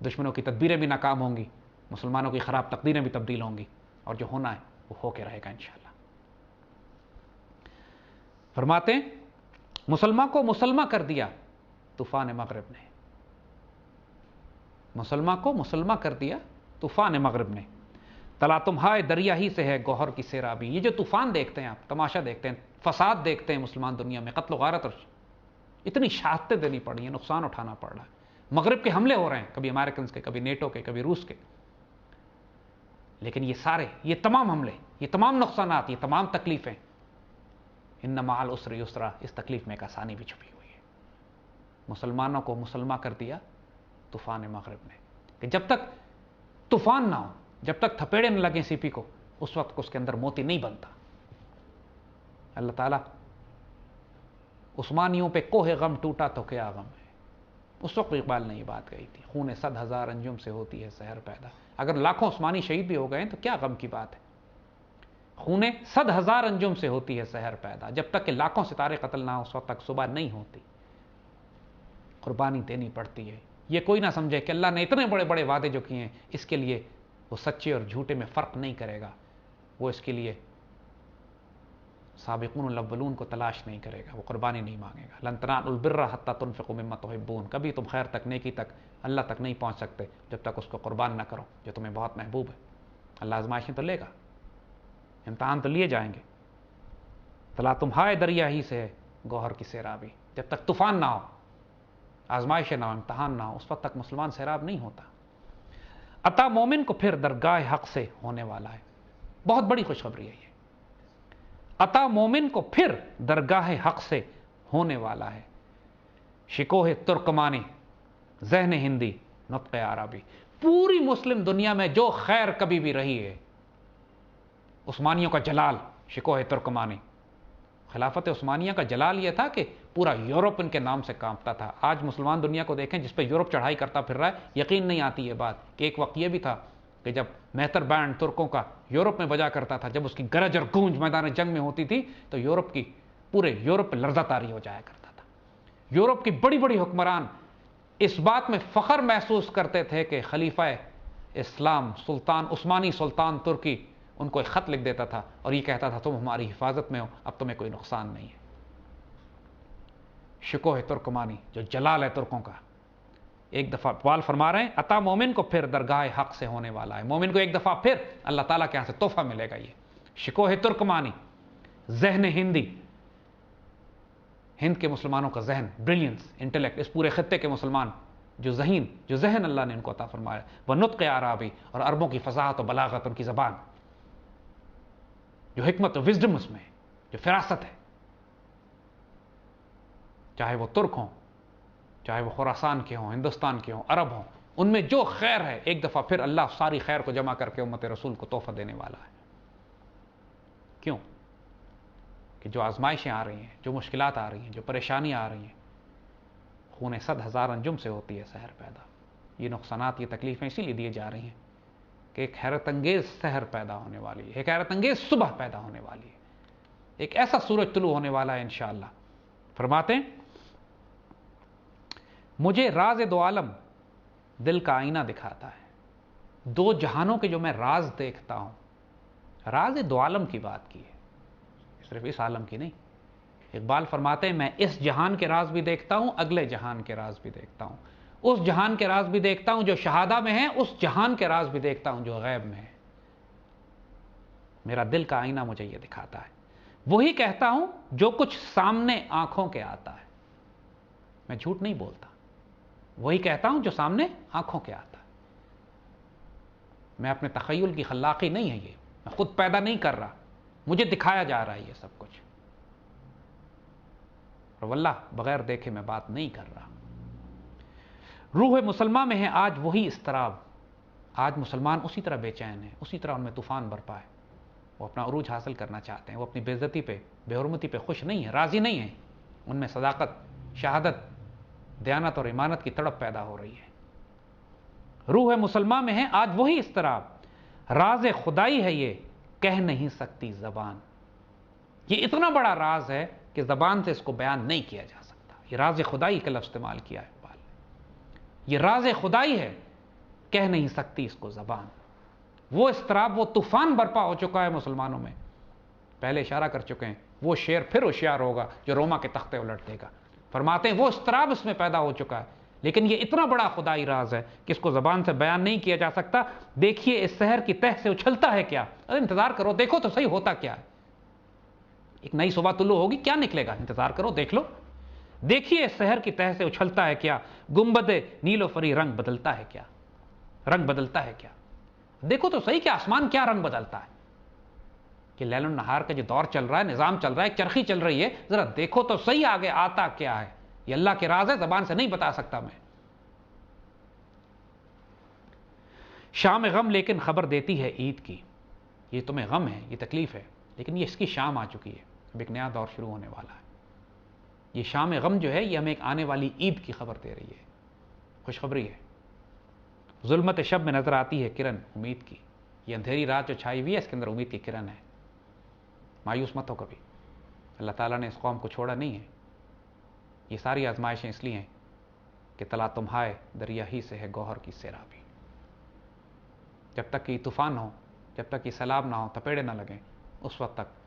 دشمنوں کی تدبیریں بھی ناکام ہوں گی، مسلمانوں کی خراب تقدیریں بھی تبدیل ہوں گی، اور جو ہونا ہے وہ ہو کے رہے گا انشاءاللہ. فرماتے ہیں مسلمان کو مسلمہ کر دیا طوفان مغرب نے. مسلمان کو مسلمہ کر دیا طوفان مغرب نے. تلاطم ہائے دریا ہی سے ہے گوہر کی سیرابی. یہ جو طوفان دیکھتے ہیں آپ، تماشا دیکھتے ہیں، فساد دیکھتے ہیں مسلمان دنیا میں، قتل و غارت، اور اتنی شہادتیں دینی پڑی ہیں، نقصان اٹھانا پڑ رہا ہے. مغرب کے حملے ہو رہے ہیں، کبھی امریکنز کے، کبھی نیٹو کے، کبھی روس کے. لیکن یہ تمام حملے، یہ تمام نقصانات، یہ تمام تکلیفیں، ان مع العسر یسرا، اس تکلیف میں ایک آسانی بھی چھپی ہوئی ہے. مسلمانوں کو مسلمہ کر دیا طوفان مغرب نے. کہ جب تک طوفان نہ ہو، جب تک تھپیڑے نہ لگیں سی پی کو، اس وقت اس کے اندر موتی نہیں بنتا. اللہ تعالیٰ عثمانیوں پہ کوہ غم ٹوٹا تو کیا غم ہے. اس وقت اقبال نے یہ بات کہی تھی، خون 100,000 انجم سے ہوتی ہے سحر پیدا. اگر لاکھوں عثمانی شہید بھی ہو گئے تو کیا غم کی بات ہے. خون 100,000 انجم سے ہوتی ہے سحر پیدا. جب تک کہ لاکھوں ستارے قتل نہ ہو، اس وقت تک صبح نہیں ہوتی. قربانی دینی پڑتی ہے. یہ کوئی نہ سمجھے کہ اللہ نے اتنے بڑے بڑے وعدے جو کیے ہیں، اس کے لیے وہ سچے اور جھوٹے میں فرق نہیں کرے گا. وہ اس کے لیے سابقون الاولون کو تلاش نہیں کرے گا، وہ قربانی نہیں مانگے گا. لن تنالوا البر حتی تنفقوا مما تحبون. کبھی تم خیر تک، نیکی تک، اللہ تک نہیں پہنچ سکتے جب تک اس کو قربان نہ کرو جو تمہیں بہت محبوب ہے. اللہ آزمائشیں تو لے گا، امتحان تو لیے جائیں گے. تلا تمہائے دریا ہی سے ہے گوہر کی سیرابی. جب تک طوفان نہ ہو، آزمائش نہ ہو، امتحان نہ ہو، اس وقت تک مسلمان سیراب نہیں ہوتا. عطا مومن کو پھر درگاہ حق سے ہونے والا ہے. بہت بڑی خوشخبری ہے یہ. عطا مومن کو پھر درگاہ حق سے ہونے والا ہے. شکوہ ترکمانی، ذہن ہندی، نطق عربی. پوری مسلم دنیا میں جو خیر کبھی بھی رہی ہے، عثمانیوں کا جلال شکوہ ترکمانی. خلافت عثمانیہ کا جلال یہ تھا کہ پورا یورپ ان کے نام سے کانپتا تھا. آج مسلمان دنیا کو دیکھیں جس پہ یورپ چڑھائی کرتا پھر رہا ہے، یقین نہیں آتی یہ بات کہ ایک وقت یہ بھی تھا کہ جب مہتر بینڈ ترکوں کا یورپ میں بجا کرتا تھا، جب اس کی گرج اور گونج میدان جنگ میں ہوتی تھی تو یورپ کی پورے یورپ پہ لرزہ طاری ہو جایا کرتا تھا. یورپ کی بڑی بڑی حکمران اس بات میں فخر محسوس کرتے تھے کہ خلیفہ اسلام سلطان عثمانی سلطان ترکی ان کو ایک خط لکھ دیتا تھا اور یہ کہتا تھا تم ہماری حفاظت میں ہو، اب تمہیں کوئی نقصان نہیں ہے. شکوہ ترکمانی جو جلال ہے ترکوں کا. ایک دفعہ اقبال فرما رہے ہیں عطا مومن کو پھر درگاہ حق سے ہونے والا ہے. مومن کو ایک دفعہ پھر اللہ تعالیٰ کے یہاں سے تحفہ ملے گا. یہ شکوہ ترکمانی، ذہن ہندی. ہند کے مسلمانوں کا ذہن، بریلینس، انٹلیکٹ، اس پورے خطے کے مسلمان جو ذہن اللہ نے ان کو عطا فرمایا. وہ نطق عربی، اور عربوں کی فصاحت و بلاغت، ان کی زبان، جو حکمت و وزڈم اس میں، جو فراست ہے. چاہے وہ ترک ہوں، چاہے وہ خراسان کے ہوں، ہندوستان کے ہوں، عرب ہوں، ان میں جو خیر ہے ایک دفعہ پھر اللہ ساری خیر کو جمع کر کے امت رسول کو تحفہ دینے والا ہے. کیوں؟ کہ جو آزمائشیں آ رہی ہیں، جو مشکلات آ رہی ہیں، جو پریشانیاں آ رہی ہیں، خون 100,000 انجم سے ہوتی ہے سحر پیدا. یہ نقصانات، یہ تکلیفیں اسی لیے دیے جا رہی ہیں کہ ایک حیرت انگیز سحر پیدا ہونے والی ہے، ایک حیرت انگیز صبح پیدا ہونے والی ہے، ایک ایسا سورج طلوع ہونے والا ہے انشاءاللہ. فرماتے ہیں مجھے راز دو عالم دل کا آئینہ دکھاتا ہے. دو جہانوں کے جو میں راز دیکھتا ہوں. راز دو عالم کی بات کی ہے، صرف اس عالم کی نہیں. اقبال فرماتے ہیں میں اس جہان کے راز بھی دیکھتا ہوں، اگلے جہان کے راز بھی دیکھتا ہوں. اس جہان کے راز بھی دیکھتا ہوں جو شہادہ میں ہے، اس جہان کے راز بھی دیکھتا ہوں جو غیب میں ہے. میرا دل کا آئینہ مجھے یہ دکھاتا ہے. وہی کہتا ہوں جو کچھ سامنے آنکھوں کے آتا ہے. میں جھوٹ نہیں بولتا، وہی کہتا ہوں جو سامنے آنکھوں کے آتا ہے. میں اپنے تخیل کی خلاقی نہیں ہے یہ، میں خود پیدا نہیں کر رہا، مجھے دکھایا جا رہا ہے یہ سب کچھ. اور واللہ بغیر دیکھے میں بات نہیں کر رہا. روح مسلمہ میں ہے آج وہی اضطراب. آج مسلمان اسی طرح بے چین ہیں، اسی طرح ان میں طوفان برپا ہے. وہ اپنا عروج حاصل کرنا چاہتے ہیں، وہ اپنی بے عزتی پہ، بے حرمتی پہ خوش نہیں ہیں، راضی نہیں ہیں. ان میں صداقت، شہادت، دیانت اور ایمانت کی تڑپ پیدا ہو رہی ہے. روح مسلمہ میں ہے آج وہی اضطراب. راز خدائی ہے یہ کہہ نہیں سکتی زبان. یہ اتنا بڑا راز ہے کہ زبان سے اس کو بیان نہیں کیا جا سکتا. یہ راز خدائی کا لفظ استعمال کیا ہے اقبال نے. یہ راز خدائی ہے کہہ نہیں سکتی اس کو زبان. وہ اضطراب، وہ طوفان برپا ہو چکا ہے مسلمانوں میں. پہلے اشارہ کر چکے ہیں، وہ شیر پھر ہوشیار ہوگا جو روما کے تختے الٹ دے گا. فرماتے ہیں وہ اضطراب اس میں پیدا ہو چکا ہے، لیکن یہ اتنا بڑا خدائی راز ہے کہ اس کو زبان سے بیان نہیں کیا جا سکتا. دیکھیے اس شہر کی تہ سے اچھلتا ہے کیا. ارے انتظار کرو، دیکھو تو صحیح ہوتا کیا ہے. ایک نئی صبح طلوع ہوگی، کیا نکلے گا، انتظار کرو، دیکھ لو. دیکھیے اس شہر کی تہ سے اچھلتا ہے کیا، گنبد نیل و فری رنگ بدلتا ہے کیا. رنگ بدلتا ہے کیا. دیکھو تو صحیح کہ آسمان کیا رنگ بدلتا ہے. کہ لیل و نہار کا جو دور چل رہا ہے، نظام چل رہا ہے، چرخی چل رہی ہے، ذرا دیکھو تو صحیح آگے آتا کیا ہے. یہ اللہ کے راز ہے، زبان سے نہیں بتا سکتا میں. شام غم لیکن خبر دیتی ہے عید کی. یہ تمہیں غم ہے، یہ تکلیف ہے، لیکن یہ اس کی شام آ چکی ہے. اب ایک نیا دور شروع ہونے والا ہے. یہ شام غم جو ہے یہ ہمیں ایک آنے والی عید کی خبر دے رہی ہے، خوشخبری ہے. ظلمت شب میں نظر آتی ہے کرن امید کی. یہ اندھیری رات جو چھائی ہوئی ہے اس کے اندر امید کی کرن ہے. مایوس مت ہو کبھی، اللہ تعالیٰ نے اس قوم کو چھوڑا نہیں ہے. یہ ساری آزمائشیں اس لیے ہیں کہ تلا تمہائے دریا ہی سے ہے گوہر کی سیرابی. جب تک کہ طوفان ہو، جب تک کہ سیلاب نہ ہو، تپیڑے نہ لگیں، اس وقت تک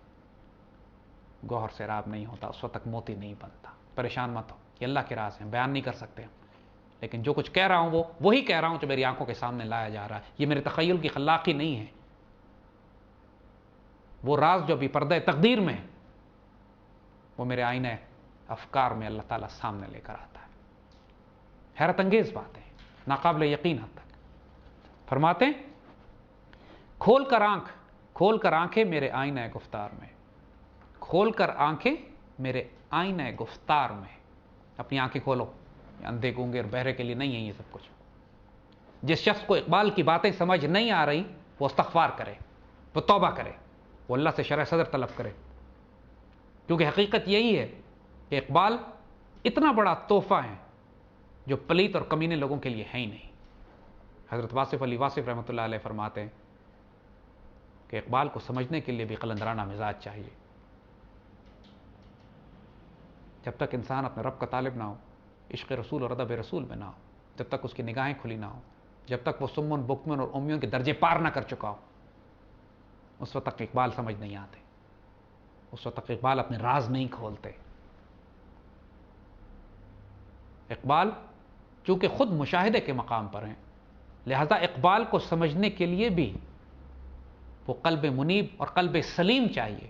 گوہر سیراب نہیں ہوتا، اس وقت تک موتی نہیں بنتا. پریشان مت ہو، یہ اللہ کے راز ہیں، بیان نہیں کر سکتے ہم. لیکن جو کچھ کہہ رہا ہوں وہ وہی کہہ رہا ہوں جو میری آنکھوں کے سامنے لایا جا رہا ہے. یہ میرے تخیل کی خلاقی نہیں ہے. وہ راز جو ابھی پردہ تقدیر میں ہے، وہ میرے آئینہ افکار میں اللہ تعالیٰ سامنے لے کر آتا ہے۔ حیرت انگیز بات ہے، ناقابل یقین حد تک۔ فرماتے ہیں کھول کر آنکھیں میرے آئینہ گفتار میں، کھول کر آنکھیں میرے آئینہ گفتار میں۔ اپنی آنکھیں کھولو، اندھے گونگے اور بہرے کے لیے نہیں ہے یہ سب کچھ۔ جس شخص کو اقبال کی باتیں سمجھ نہیں آ رہی وہ استغفار کرے، وہ توبہ کرے، وہ اللہ سے شرح صدر طلب کرے، کیونکہ حقیقت یہی ہے کہ اقبال اتنا بڑا تحفہ ہے جو پلیت اور کمینے لوگوں کے لیے ہے ہی نہیں۔ حضرت واصف علی واصف رحمۃ اللہ علیہ فرماتے ہیں کہ اقبال کو سمجھنے کے لیے بھی قلندرانہ مزاج چاہیے۔ جب تک انسان اپنے رب کا طالب نہ ہو، عشق رسول اور ادب رسول میں نہ ہو، جب تک اس کی نگاہیں کھلی نہ ہو، جب تک وہ سمن بکمن اور امیوں کے درجے پار نہ کر چکا ہو، اس وقت تک اقبال سمجھ نہیں آتے، اس وقت تک اقبال اپنے راز نہیں کھولتے۔ اقبال چونکہ خود مشاہدے کے مقام پر ہیں، لہذا اقبال کو سمجھنے کے لیے بھی وہ قلب منیب اور قلب سلیم چاہیے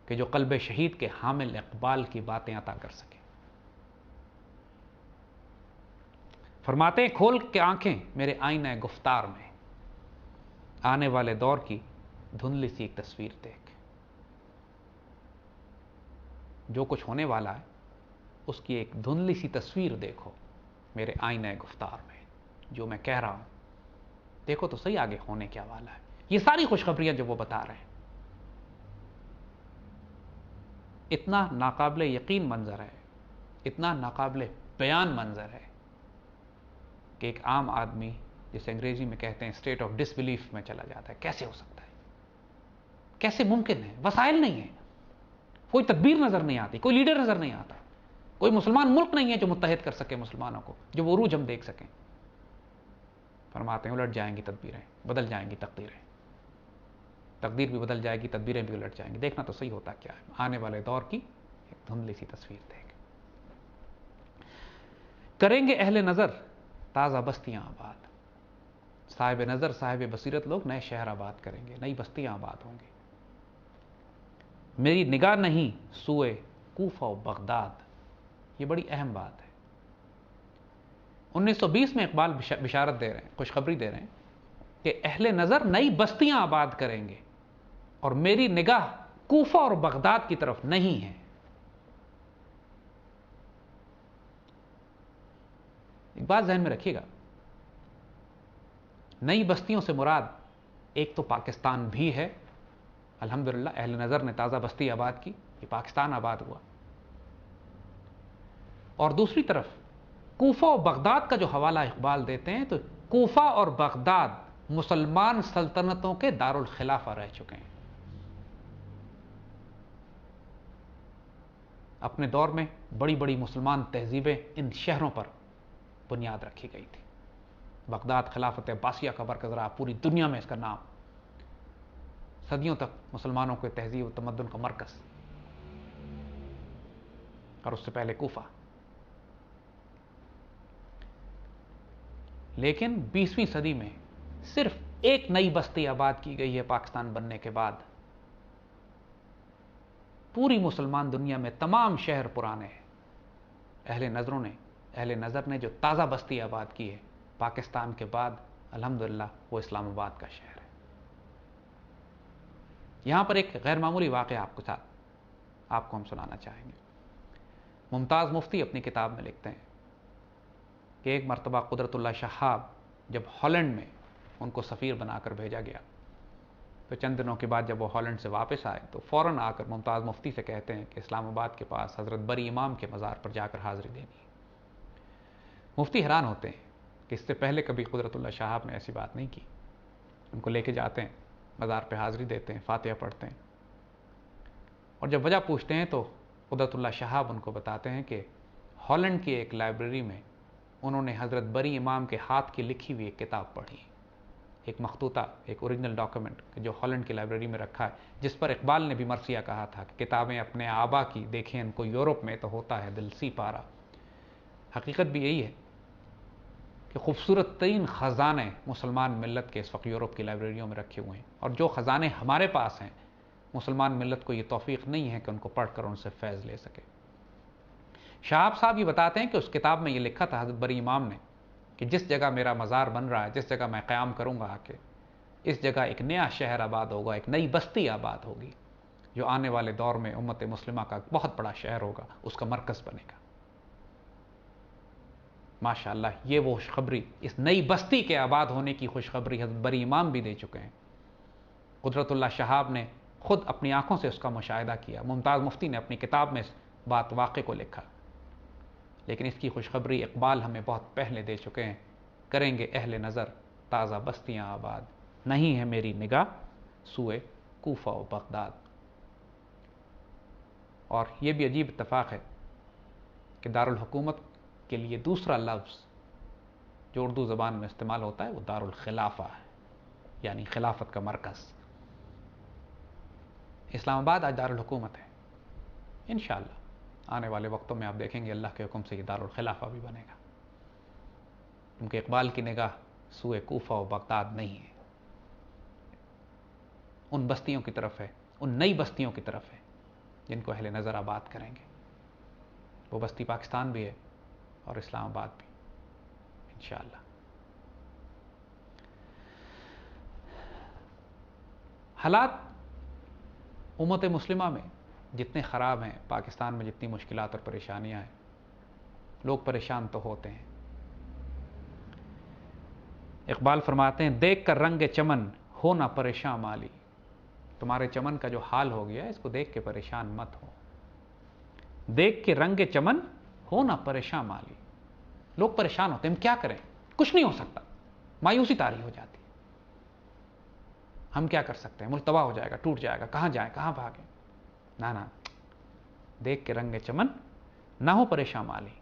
کہ جو قلب شہید کے حامل اقبال کی باتیں عطا کر سکے۔ فرماتے ہیں کھول کے آنکھیں میرے آئینہ گفتار میں، آنے والے دور کی دھندلی سی ایک تصویر دیکھ۔ جو کچھ ہونے والا ہے اس کی ایک دھندلی سی تصویر دیکھو میرے آئینہ گفتار میں، جو میں کہہ رہا ہوں دیکھو تو صحیح آگے ہونے کیا والا ہے۔ یہ ساری خوشخبریاں جو وہ بتا رہے ہیں، اتنا ناقابل یقین منظر ہے، اتنا ناقابل بیان منظر ہے کہ ایک عام آدمی جسے انگریزی میں کہتے ہیں اسٹیٹ آف ڈس بلیف میں چلا جاتا ہے۔ کیسے ہو سکتا ہے؟ کیسے ممکن ہے؟ وسائل نہیں ہیں، کوئی تدبیر نظر نہیں آتی، کوئی لیڈر نظر نہیں آتا، کوئی مسلمان ملک نہیں ہے جو متحد کر سکے مسلمانوں کو، جو وہ عروج ہم دیکھ سکیں۔ فرماتے ہیں الٹ جائیں گی تدبیریں، بدل جائیں گی تقدیریں، تقدیر بھی بدل جائے گی، تدبیریں بھی الٹ جائیں گی۔ دیکھنا تو صحیح ہوتا کیا ہے، آنے والے دور کی ایک دھندلی سی تصویر دیکھ۔ کریں گے اہل نظر تازہ بستیاں آباد، صاحب نظر صاحب بصیرت لوگ نئے شہر آباد کریں گے، نئی بستیاں آباد ہوں گی۔ میری نگاہ نہیں سوئے کوفہ و بغداد، یہ بڑی اہم بات ہے۔ 1920 میں اقبال بشارت دے رہے ہیں، خوشخبری دے رہے ہیں کہ اہل نظر نئی بستیاں آباد کریں گے اور میری نگاہ کوفہ اور بغداد کی طرف نہیں ہے۔ ایک بات ذہن میں رکھیے گا، نئی بستیوں سے مراد ایک تو پاکستان بھی ہے، الحمدللہ اہل نظر نے تازہ بستی آباد کی، یہ پاکستان آباد ہوا، اور دوسری طرف کوفہ و بغداد کا جو حوالہ اقبال دیتے ہیں تو کوفہ اور بغداد مسلمان سلطنتوں کے دارالخلافہ رہ چکے ہیں۔ اپنے دور میں بڑی بڑی مسلمان تہذیبیں ان شہروں پر بنیاد رکھی گئی تھی۔ بغداد خلافت عباسیہ کا مرکز رہا، پوری دنیا میں اس کا نام، صدیوں تک مسلمانوں کے تہذیب و تمدن کا مرکز، اور اس سے پہلے کوفہ۔ لیکن 20ویں صدی میں صرف ایک نئی بستی آباد کی گئی ہے پاکستان بننے کے بعد۔ پوری مسلمان دنیا میں تمام شہر پرانے ہیں۔ اہل نظر نے جو تازہ بستی آباد کی ہے پاکستان کے بعد، الحمدللہ وہ اسلام آباد کا شہر ہے۔ یہاں پر ایک غیر معمولی واقعہ آپ کو ہم سنانا چاہیں گے۔ ممتاز مفتی اپنی کتاب میں لکھتے ہیں کہ ایک مرتبہ قدرت اللہ شہاب جب ہالینڈ میں ان کو سفیر بنا کر بھیجا گیا تو چند دنوں کے بعد جب وہ ہالینڈ سے واپس آئے تو فوراً آ کر ممتاز مفتی سے کہتے ہیں کہ اسلام آباد کے پاس حضرت بری امام کے مزار پر جا کر حاضری دینی ہے۔ مفتی حیران ہوتے ہیں کہ اس سے پہلے کبھی قدرت اللہ شہاب نے ایسی بات نہیں کی۔ ان کو لے کے جاتے ہیں، مزار پہ حاضری دیتے ہیں، فاتحہ پڑھتے ہیں، اور جب وجہ پوچھتے ہیں تو قدرت اللہ شہاب ان کو بتاتے ہیں کہ ہالینڈ کی ایک لائبریری میں انہوں نے حضرت بری امام کے ہاتھ کی لکھی ہوئی ایک کتاب پڑھی، ایک مخطوطہ، ایک اوریجنل ڈاکیومنٹ جو ہالینڈ کی لائبریری میں رکھا ہے، جس پر اقبال نے بھی مرثیہ کہا تھا کہ کتابیں اپنے آبا کی دیکھیں ان کو یورپ میں تو ہوتا ہے دل سی پارا۔ حقیقت بھی یہی ہے کہ خوبصورت ترین خزانے مسلمان ملت کے اس وقت یورپ کی لائبریریوں میں رکھے ہوئے ہیں، اور جو خزانے ہمارے پاس ہیں مسلمان ملت کو یہ توفیق نہیں ہے کہ ان کو پڑھ کر ان سے فیض لے سکے۔ شہاب صاحب یہ بتاتے ہیں کہ اس کتاب میں یہ لکھا تھا حضرت بری امام نے کہ جس جگہ میرا مزار بن رہا ہے، جس جگہ میں قیام کروں گا آ کے، اس جگہ ایک نیا شہر آباد ہوگا، ایک نئی بستی آباد ہوگی جو آنے والے دور میں امت مسلمہ کا بہت بڑا شہر ہوگا، اس کا مرکز بنے گا۔ ماشاءاللہ یہ وہ خوشخبری، اس نئی بستی کے آباد ہونے کی خوشخبری حضرت بری امام بھی دے چکے ہیں۔ قدرت اللہ شہاب نے خود اپنی آنکھوں سے اس کا مشاہدہ کیا، ممتاز مفتی نے اپنی کتاب میں اس بات واقع کو لکھا، لیکن اس کی خوشخبری اقبال ہمیں بہت پہلے دے چکے ہیں۔ کریں گے اہل نظر تازہ بستیاں آباد، نہیں ہے میری نگاہ سوئے کوفہ و بغداد۔ اور یہ بھی عجیب اتفاق ہے کہ دارالحکومت کے لیے دوسرا لفظ جو اردو زبان میں استعمال ہوتا ہے وہ دارالخلافہ ہے، یعنی خلافت کا مرکز۔ اسلام آباد آج دارالحکومت ہے، انشاءاللہ آنے والے وقتوں میں آپ دیکھیں گے اللہ کے حکم سے یہ دارالخلافہ بھی بنے گا، کیونکہ اقبال کی نگاہ سوئے کوفہ و بغداد نہیں ہے، ان بستیوں کی طرف ہے، ان نئی بستیوں کی طرف ہے جن کو اہل نظر آباد کریں گے۔ وہ بستی پاکستان بھی ہے اور اسلام آباد بھی انشاءاللہ۔ حالات امت مسلمہ میں جتنے خراب ہیں، پاکستان میں جتنی مشکلات اور پریشانیاں ہیں، لوگ پریشان تو ہوتے ہیں۔ اقبال فرماتے ہیں دیکھ کر رنگ چمن ہو نہ پریشان مالی، تمہارے چمن کا جو حال ہو گیا ہے اس کو دیکھ کے پریشان مت ہو۔ دیکھ کے رنگ چمن ہو نہ پریشان مالی، لوگ پریشان ہوتے ہیں، ہم کیا کریں، کچھ نہیں ہو سکتا، مایوسی طاری ہو جاتی ہے، ہم کیا کر سکتے ہیں، ملک تباہ ہو جائے گا، ٹوٹ جائے گا، کہاں جائیں، کہاں بھاگیں۔ نہ دیکھ کے رنگ چمن نہ ہو پریشان مالی،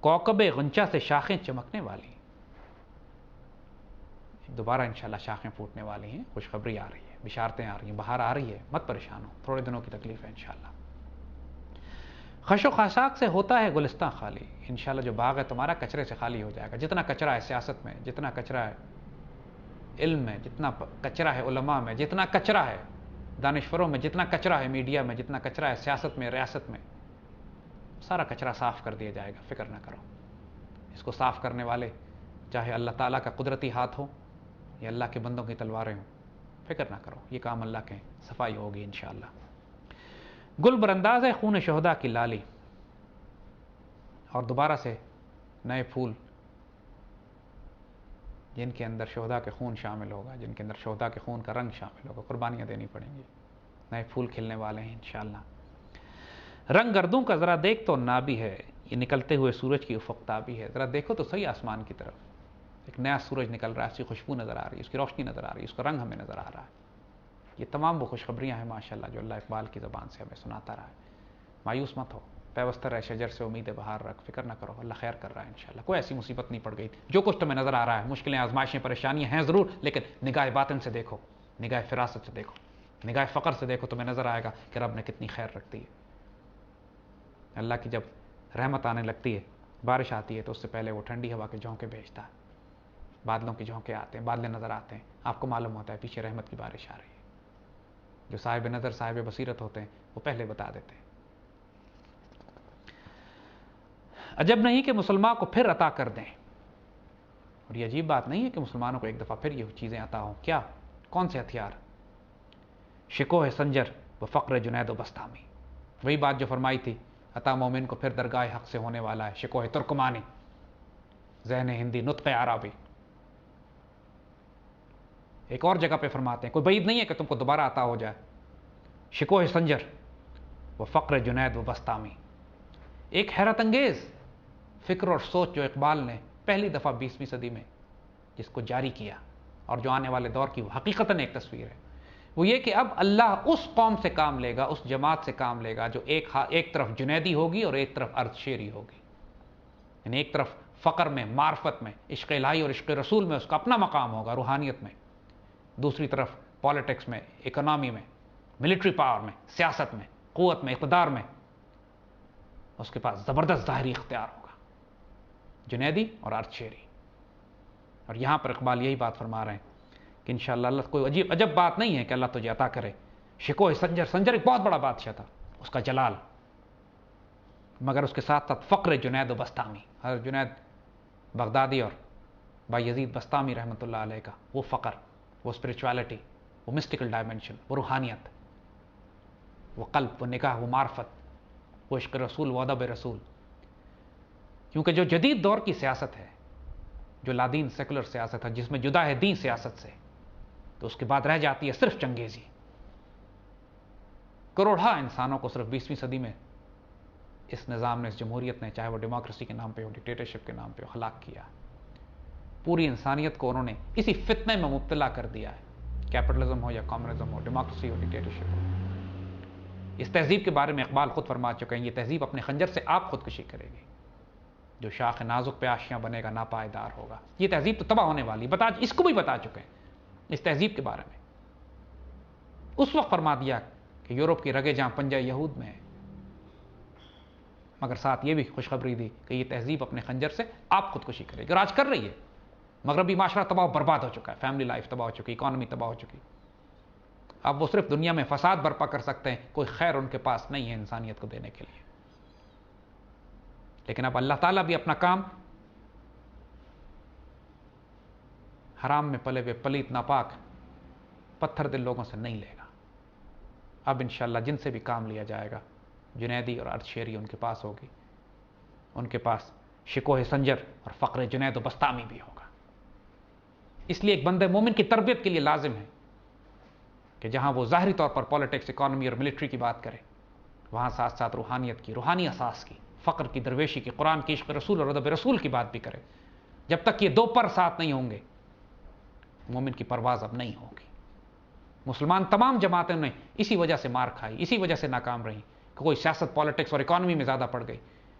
کوکب غنچہ سے شاخیں چمکنے والی، دوبارہ انشاءاللہ شاخیں پھوٹنے والی ہیں، خوشخبری آ رہی ہے، بشارتیں آ رہی ہیں، بہار آ رہی ہے، مت پریشان ہو، تھوڑے دنوں کی تکلیف ہے انشاءاللہ۔ خش و خاشاک سے ہوتا ہے گلستان خالی، انشاءاللہ جو باغ ہے تمہارا کچرے سے خالی ہو جائے گا۔ جتنا کچرا ہے سیاست میں، جتنا کچرا ہے علم میں، جتنا کچرا ہے علماء میں، جتنا کچرا ہے دانشوروں میں، جتنا کچرا ہے میڈیا میں، جتنا کچرا ہے سیاست میں، ریاست میں، سارا کچرا صاف کر دیا جائے گا، فکر نہ کرو۔ اس کو صاف کرنے والے چاہے اللہ تعالیٰ کا قدرتی ہاتھ ہو یا اللہ کے بندوں کی تلواریں ہوں، فکر نہ کرو، یہ کام اللہ کے، صفائی ہوگی انشاءاللہ۔ گل برانداز ہے خون شہداء کی لالی، اور دوبارہ سے نئے پھول جن کے اندر شہداء کے خون شامل ہوگا، جن کے اندر شہداء کے خون کا رنگ شامل ہوگا، قربانیاں دینی پڑیں گی، نئے پھول کھلنے والے ہیں انشاءاللہ۔ رنگ گردوں کا ذرا دیکھ تو نابی ہے، یہ نکلتے ہوئے سورج کی افق تابی ہے، ذرا دیکھو تو صحیح آسمان کی طرف، ایک نیا سورج نکل رہا ہے، اس کی خوشبو نظر آ رہی ہے، اس کی روشنی نظر آ رہی ہے، اس کا رنگ ہمیں نظر آ رہا ہے۔ یہ تمام وہ خوشخبریاں ہیں ماشاءاللہ جو اللہ اقبال کی زبان سے ہمیں سناتا رہا ہے۔ مایوس مت ہو، پیوستہ رہ شجر سے امید بہار رکھ، فکر نہ کرو، اللہ خیر کر رہا ہے انشاءاللہ، کوئی ایسی مصیبت نہیں پڑ گئی۔ جو کچھ تمہیں نظر آ رہا ہے، مشکلیں، آزمائشیں، پریشانیاں ہیں ضرور، لیکن نگاہ باطن سے دیکھو، نگاہ فراست سے دیکھو، نگاہ فقر سے دیکھو، تمہیں نظر آئے گا کہ رب نے کتنی خیر رکھتی ہے۔ اللہ کی جب رحمت آنے لگتی ہے، بارش آتی ہے، تو اس سے پہلے وہ ٹھنڈی ہوا کے جھونکے بھیجتا ہے، بادلوں کے جھونکے آتے ہیں، بادلیں نظر آتے ہیں، آپ کو معلوم ہوتا ہے پیچھے رحمت کی بارش آ رہی ہے۔ جو صاحب نظر، صاحب بصیرت ہوتے ہیں وہ پہلے بتا دیتے ہیں۔ عجب نہیں کہ مسلمان کو پھر عطا کر دیں، اور یہ عجیب بات نہیں ہے کہ مسلمانوں کو ایک دفعہ پھر یہ چیزیں عطا ہوں۔ کیا؟ کون سے ہتھیار؟ شکوہ سنجر و فقر جنید و بستامی، وہی بات جو فرمائی تھی، عطا مومن کو پھر درگاہ حق سے ہونے والا ہے، شکوہ ترکمانی، ذہن ہندی، نطق عربی۔ ایک اور جگہ پہ فرماتے ہیں کوئی بعید نہیں ہے کہ تم کو دوبارہ عطا ہو جائے، شکوہ سنجر و فقر جنید و بستامی۔ ایک حیرت انگیز فکر اور سوچ جو اقبال نے پہلی دفعہ 20ویں صدی میں جس کو جاری کیا، اور جو آنے والے دور کی وہ حقیقتاً ایک تصویر ہے، وہ یہ کہ اب اللہ اس قوم سے کام لے گا، اس جماعت سے کام لے گا جو ایک طرف جنیدی ہوگی اور ایک طرف ارض شیری ہوگی، یعنی ایک طرف فقر میں، معرفت میں، عشق الہی اور عشق رسول میں اس کا اپنا مقام ہوگا، روحانیت میں، دوسری طرف پالیٹکس میں، اکنامی میں، ملٹری پاور میں، سیاست میں، قوت میں، اقتدار میں اس کے پاس زبردست ظاہری اختیار ہوگا، جنیدی اور ارض شیری۔ اور یہاں پر اقبال یہی بات فرما رہے ہیں کہ انشاءاللہ اللہ کوئی عجب بات نہیں ہے کہ اللہ تجھے عطا کرے شکوہ سنجر ایک بہت بڑا بادشاہ تھا، اس کا جلال، مگر اس کے ساتھ ساتھ فقر جنید و بسطامی، حضرت جنید بغدادی اور بایزید بسطامی رحمۃ اللہ علیہ کا وہ فقر، وہ اسپرچوالٹی، وہ مسٹیکل ڈائمنشن، وہ روحانیت، وہ قلب، وہ نکاح، وہ معرفت، وہ عشق رسول، وہ ادب رسول. کیونکہ جو جدید دور کی سیاست ہے، جو لادین سیکولر سیاست ہے، جس میں جدا ہے دین سیاست سے، تو اس کے بعد رہ جاتی ہے صرف چنگیزی. کروڑا انسانوں کو صرف 20ویں صدی میں اس نظام نے، اس جمہوریت نے، چاہے وہ ڈیموکریسی کے نام پہ ہو، ڈکٹیٹرشپ کے نام پہ ہو، ہلاک کیا. پوری انسانیت کو انہوں نے اسی فتنے میں مبتلا کر دیا ہے، کیپٹلزم ہو یا کمیونزم ہو، ڈیموکریسی ہو، ڈکٹیٹرشپ ہو. اس تہذیب کے بارے میں اقبال خود فرما چکے ہیں، یہ تہذیب اپنے خنجر سے آپ خودکشی کرے گی. جو شاخ نازک پہ آشیاں بنے گا ناپائیدار ہوگا. یہ تہذیب تو تباہ ہونے والی، اس کو بھی بتا چکے ہیں اس تہذیب کے بارے میں. اس وقت فرما دیا کہ یورپ کی رگیں جہاں پنجہ یہود میں ہے، مگر ساتھ یہ بھی خوشخبری دی کہ یہ تہذیب اپنے خنجر سے آپ خودکشی کرے گی، اور آج کر رہی ہے. مغربی معاشرہ تباہ و برباد ہو چکا ہے، فیملی لائف تباہ ہو چکی، اکانومی تباہ ہو چکی. اب وہ صرف دنیا میں فساد برپا کر سکتے ہیں، کوئی خیر ان کے پاس نہیں ہے انسانیت کو دینے کے لیے. لیکن اب اللہ تعالیٰ بھی اپنا کام حرام میں پلے ہوئے پلیت ناپاک پتھر دل لوگوں سے نہیں لے گا. اب انشاءاللہ جن سے بھی کام لیا جائے گا، جنیدی اور ارد شیری ان کے پاس ہوگی، ان کے پاس شکوہ سنجر اور فقر جنید و بسطامی بھی ہوگا. اس لیے ایک بندے مومن کی تربیت کے لیے لازم ہے کہ جہاں وہ ظاہری طور پر پالیٹکس، اکانومی اور ملٹری کی بات کرے، وہاں ساتھ ساتھ روحانیت کی، روحانی اساس کی، فقر کی، درویشی کی، قرآن کی، عشق رسول اور ادب رسول کی بات بھی کرے. جب تک یہ دو پر ساتھ نہیں ہوں گے، مومن کی پرواز اب نہیں ہوگی. مسلمان تمام جماعتیں نے اسی وجہ سے مار کھائی، اسی وجہ سے ناکام رہی کہ کوئی سیاست، پالیٹکس اور اکانومی میں زیادہ پڑ گئی،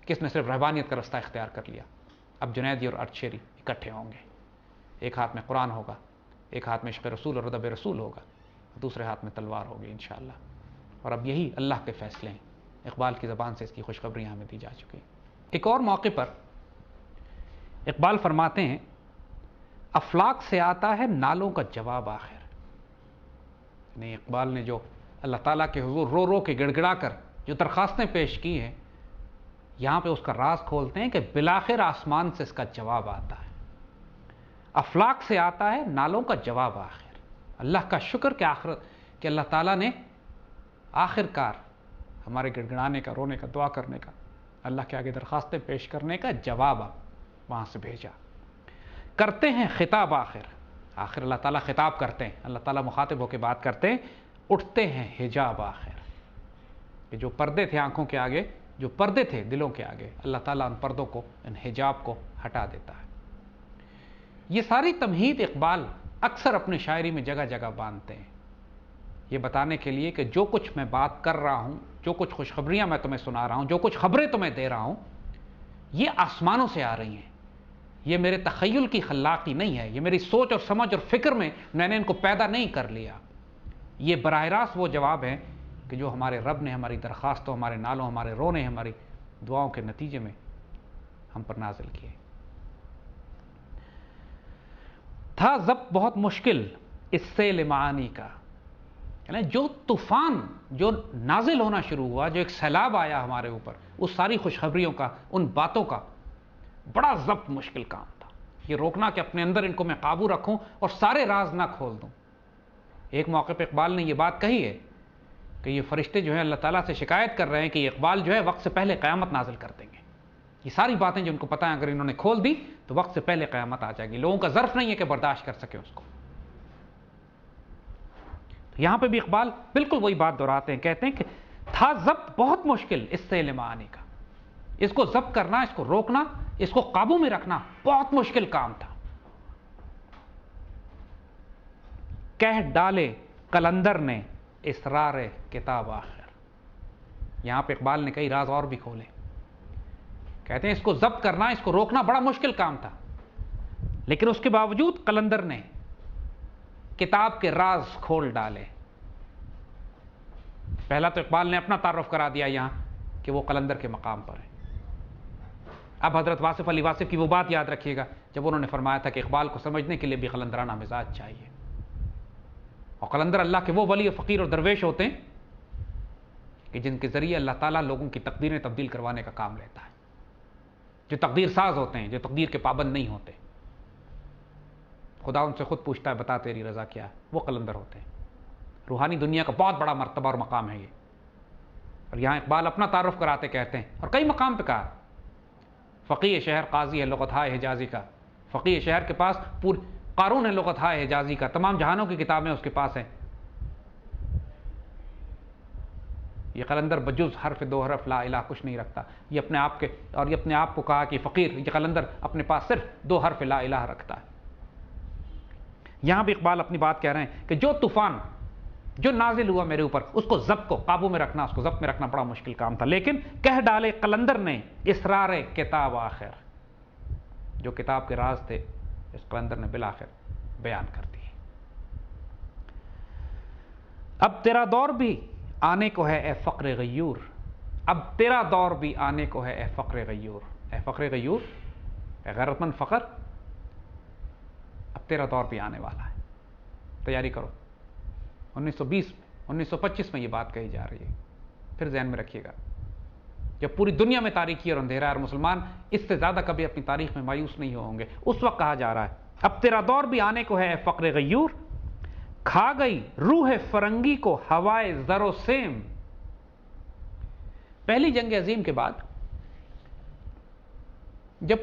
کس نے صرف رہبانیت کا رستہ اختیار کر لیا. اب جنیدی اور ارد شیری اکٹھے ہوں گے، ایک ہاتھ میں قرآن ہوگا، ایک ہاتھ میں عشق رسول اور ادب رسول ہوگا، دوسرے ہاتھ میں تلوار ہوگی انشاءاللہ. اور اب یہی اللہ کے فیصلے ہیں. اقبال کی زبان سے اس کی خوشخبریاں ہمیں دی جا چکی ہیں. ایک اور موقع پر اقبال فرماتے ہیں، افلاک سے آتا ہے نالوں کا جواب آخر. یعنی اقبال نے جو اللہ تعالیٰ کے حضور رو رو کے گڑ گڑا کر جو درخواستیں پیش کی ہیں، یہاں پہ اس کا راز کھولتے ہیں کہ بالآخر آسمان سے اس کا جواب آتا ہے. افلاک سے آتا ہے نالوں کا جواب آخر. اللہ کا شکر کہ اللہ تعالیٰ نے آخر کار ہمارے گڑگڑانے کا، رونے کا، دعا کرنے کا، اللہ کے آگے درخواستیں پیش کرنے کا جواب وہاں سے بھیجا. کرتے ہیں خطاب آخر اللہ تعالیٰ خطاب کرتے ہیں، اللہ تعالیٰ مخاطب ہو کے بات کرتے ہیں. اٹھتے ہیں حجاب آخر. کہ جو پردے تھے آنکھوں کے آگے، جو پردے تھے دلوں کے آگے، اللہ تعالیٰ ان پردوں کو، ان حجاب کو ہٹا دیتا ہے. یہ ساری تمہید اقبال اکثر اپنی شاعری میں جگہ جگہ باندھتے ہیں، یہ بتانے کے لیے کہ جو کچھ میں بات کر رہا ہوں، جو کچھ خوشخبریاں میں تمہیں سنا رہا ہوں، جو کچھ خبریں تمہیں دے رہا ہوں، یہ آسمانوں سے آ رہی ہیں. یہ میرے تخیل کی خلاقی نہیں ہے، یہ میری سوچ اور سمجھ اور فکر میں نے ان کو پیدا نہیں کر لیا. یہ براہ راست وہ جواب ہے کہ جو ہمارے رب نے ہماری درخواستوں، ہمارے نالوں، ہمارے رونے، ہماری دعاؤں کے نتیجے میں ہم پر نازل کیے. تھا ضبط بہت مشکل اس سیل معانی کا. یعنی جو طوفان جو نازل ہونا شروع ہوا، جو ایک سیلاب آیا ہمارے اوپر، اس ساری خوشخبریوں کا، ان باتوں کا بڑا ضبط مشکل کام تھا. یہ روکنا کہ اپنے اندر ان کو میں قابو رکھوں اور سارے راز نہ کھول دوں. ایک موقع پہ اقبال نے یہ بات کہی ہے کہ یہ فرشتے جو ہیں اللہ تعالیٰ سے شکایت کر رہے ہیں کہ یہ اقبال جو ہے وقت سے پہلے قیامت نازل کر دیں گے. یہ ساری باتیں جو ان کو پتہ ہیں، اگر انہوں نے کھول دی تو وقت سے پہلے قیامت آ جائے گی. لوگوں کا ظرف نہیں ہے کہ برداشت کر سکے اس کو. یہاں پہ بھی اقبال بالکل وہی بات دہراتے ہیں، کہتے ہیں کہ تھا ضبط بہت مشکل اس سیل معانی کا. اس کو ضبط کرنا، اس کو روکنا، اس کو قابو میں رکھنا بہت مشکل کام تھا. کہہ ڈالے قلندر نے اسرار کتاب آخر. یہاں پہ اقبال نے کئی راز اور بھی کھولے. کہتے ہیں اس کو ضبط کرنا، اس کو روکنا بڑا مشکل کام تھا، لیکن اس کے باوجود قلندر نے کتاب کے راز کھول ڈالے. پہلا تو اقبال نے اپنا تعارف کرا دیا یہاں کہ وہ قلندر کے مقام پر ہے. اب حضرت واصف علی واصف کی وہ بات یاد رکھیے گا جب انہوں نے فرمایا تھا کہ اقبال کو سمجھنے کے لیے بھی قلندرانہ مزاج چاہیے، اور قلندر اللہ کے وہ ولی و فقیر اور درویش ہوتے ہیں کہ جن کے ذریعے اللہ تعالیٰ لوگوں کی تقدیریں تبدیل کروانے کا کام لیتا ہے، جو تقدیر ساز ہوتے ہیں، جو تقدیر کے پابند نہیں ہوتے۔ خدا ان سے خود پوچھتا ہے بتا تیری رضا کیا ہے، وہ قلندر ہوتے ہیں۔ روحانی دنیا کا بہت بڑا مرتبہ اور مقام ہے یہ، اور یہاں اقبال اپنا تعارف کراتے کہتے ہیں، اور کئی مقام پہ کہا، فقیہ شہر قاضی ہے لغت ہائے حجازی کا، فقیہ شہر کے پاس پوری قارون ہے لغت ہائے حجازی کا، تمام جہانوں کی کتابیں اس کے پاس ہیں۔ یہ قلندر بجز حرف دو حرف لا الہ کچھ نہیں رکھتا، یہ اپنے آپ کے، اور یہ اپنے آپ کو کہا کہ فقیر، یہ قلندر اپنے پاس صرف دو حرف لا الہ رکھتا ہے۔ یہاں بھی اقبال اپنی بات کہہ رہے ہیں کہ جو طوفان جو نازل ہوا میرے اوپر، اس کو ضبط کو قابو میں رکھنا، اس کو ضبط میں رکھنا بڑا مشکل کام تھا، لیکن کہہ ڈالے قلندر نے اسرار کتاب آخر، جو کتاب کے راز تھے اس قلندر نے بالآخر بیان کر دیے۔ اب تیرا دور بھی آنے کو ہے اے فقر غیور، اب تیرا دور بھی آنے کو ہے اے فقر غیور، اے فقر غیور، اے غیرت مند فقر، اب تیرا دور بھی آنے والا ہے، تیاری کرو۔ 1920 1925 میں یہ بات کہی جا رہی ہے، پھر ذہن میں رکھیے گا، جب پوری دنیا میں تاریکی اور اندھیرا ہے اور مسلمان اس سے زیادہ کبھی اپنی تاریخ میں مایوس نہیں ہوں گے، اس وقت کہا جا رہا ہے اب تیرا دور بھی آنے کو ہے اے فقر غیور، کھا گئی روح فرنگی کو ہوائے زر و سیم۔ پہلی جنگ عظیم کے بعد جب،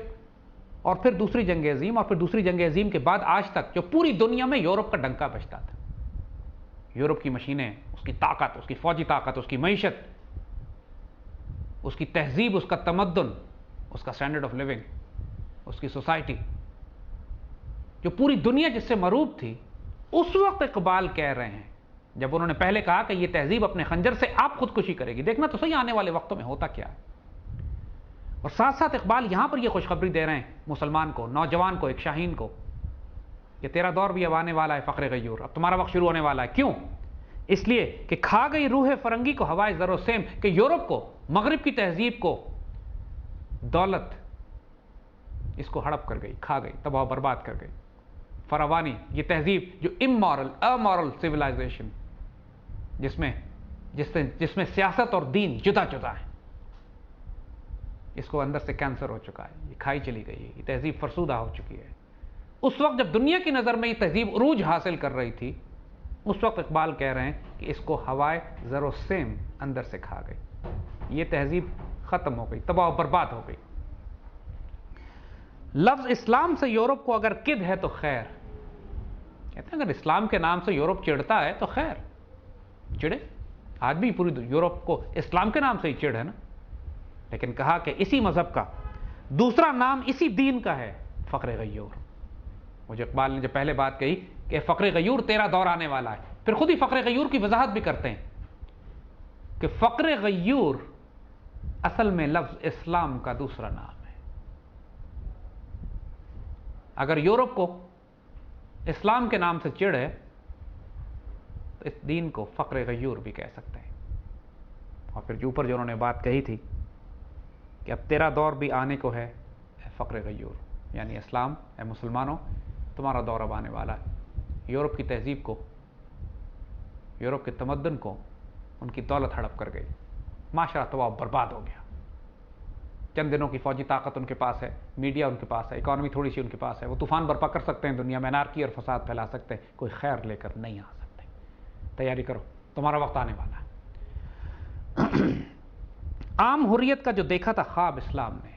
اور پھر دوسری جنگ عظیم، اور پھر دوسری جنگ عظیم کے بعد آج تک جو پوری دنیا میں یورپ کا ڈنکا بجتا تھا، یورپ کی مشینیں، اس کی طاقت، اس کی فوجی طاقت، اس کی معیشت، اس کی تہذیب، اس کا تمدن، اس کا سٹینڈرڈ آف لیونگ، اس کی سوسائٹی، جو پوری دنیا جس سے مروب تھی، اس وقت اقبال کہہ رہے ہیں، جب انہوں نے پہلے کہا کہ یہ تہذیب اپنے خنجر سے آپ خودکشی کرے گی، دیکھنا تو صحیح آنے والے وقتوں میں ہوتا کیا ہے۔ اور ساتھ ساتھ اقبال یہاں پر یہ خوشخبری دے رہے ہیں مسلمان کو، نوجوان کو، ایک شاہین کو، کہ تیرا دور بھی اب آنے والا ہے فقر غیور، اب تمہارا وقت شروع ہونے والا ہے۔ کیوں؟ اس لیے کہ کھا گئی روح فرنگی کو ہوائے زر و سیم، کہ یورپ کو، مغرب کی تہذیب کو دولت اس کو ہڑپ کر گئی، کھا گئی، تباہ و برباد کر گئی۔ فراوانی، یہ تہذیب جو امورل سویلائزیشن، جس میں سیاست اور دین جدا جدا ہے، اس کو اندر سے کینسر ہو چکا ہے، یہ کھائی چلی گئی ہے، یہ تہذیب فرسودہ ہو چکی ہے۔ اس وقت جب دنیا کی نظر میں یہ تہذیب عروج حاصل کر رہی تھی، اس وقت اقبال کہہ رہے ہیں کہ اس کو ہوائے زر و سیم اندر سے کھا گئی، یہ تہذیب ختم ہو گئی، تباہ و برباد ہو گئی۔ لفظ اسلام سے یورپ کو اگر کد ہے تو خیر، کہتے ہیں اگر اسلام کے نام سے یورپ چڑھتا ہے تو خیر، چڑھے، آج بھی پوری یورپ کو اسلام کے نام سے ہی چڑھ ہے نا، لیکن کہا کہ اسی مذہب کا دوسرا نام اسی دین کا ہے فقر غیور۔ مجھے اقبال نے جو پہلے بات کہی کہ فقر غیور تیرا دور آنے والا ہے، پھر خود ہی فقر غیور کی وضاحت بھی کرتے ہیں کہ فقر غیور اصل میں لفظ اسلام کا دوسرا نام ہے۔ اگر یورپ کو اسلام کے نام سے چڑھ ہے تو اس دین کو فقر غیور بھی کہہ سکتے ہیں۔ اور پھر جو اوپر جو انہوں نے بات کہی تھی کہ اب تیرا دور بھی آنے کو ہے اے فقر غیور، یعنی اسلام، اے مسلمانوں تمہارا دور اب آنے والا ہے۔ یورپ کی تہذیب کو، یورپ کے تمدن کو ان کی دولت ہڑپ کر گئی، معاشرہ تباہ برباد ہو گیا۔ چند دنوں کی فوجی طاقت ان کے پاس ہے، میڈیا ان کے پاس ہے، اکانومی تھوڑی سی ان کے پاس ہے، وہ طوفان برپا کر سکتے ہیں دنیا میں، انارکی اور فساد پھیلا سکتے ہیں، کوئی خیر لے کر نہیں آ سکتے۔ تیاری کرو، تمہارا وقت آنے والا ہے۔ عام حریت کا جو دیکھا تھا خواب اسلام نے،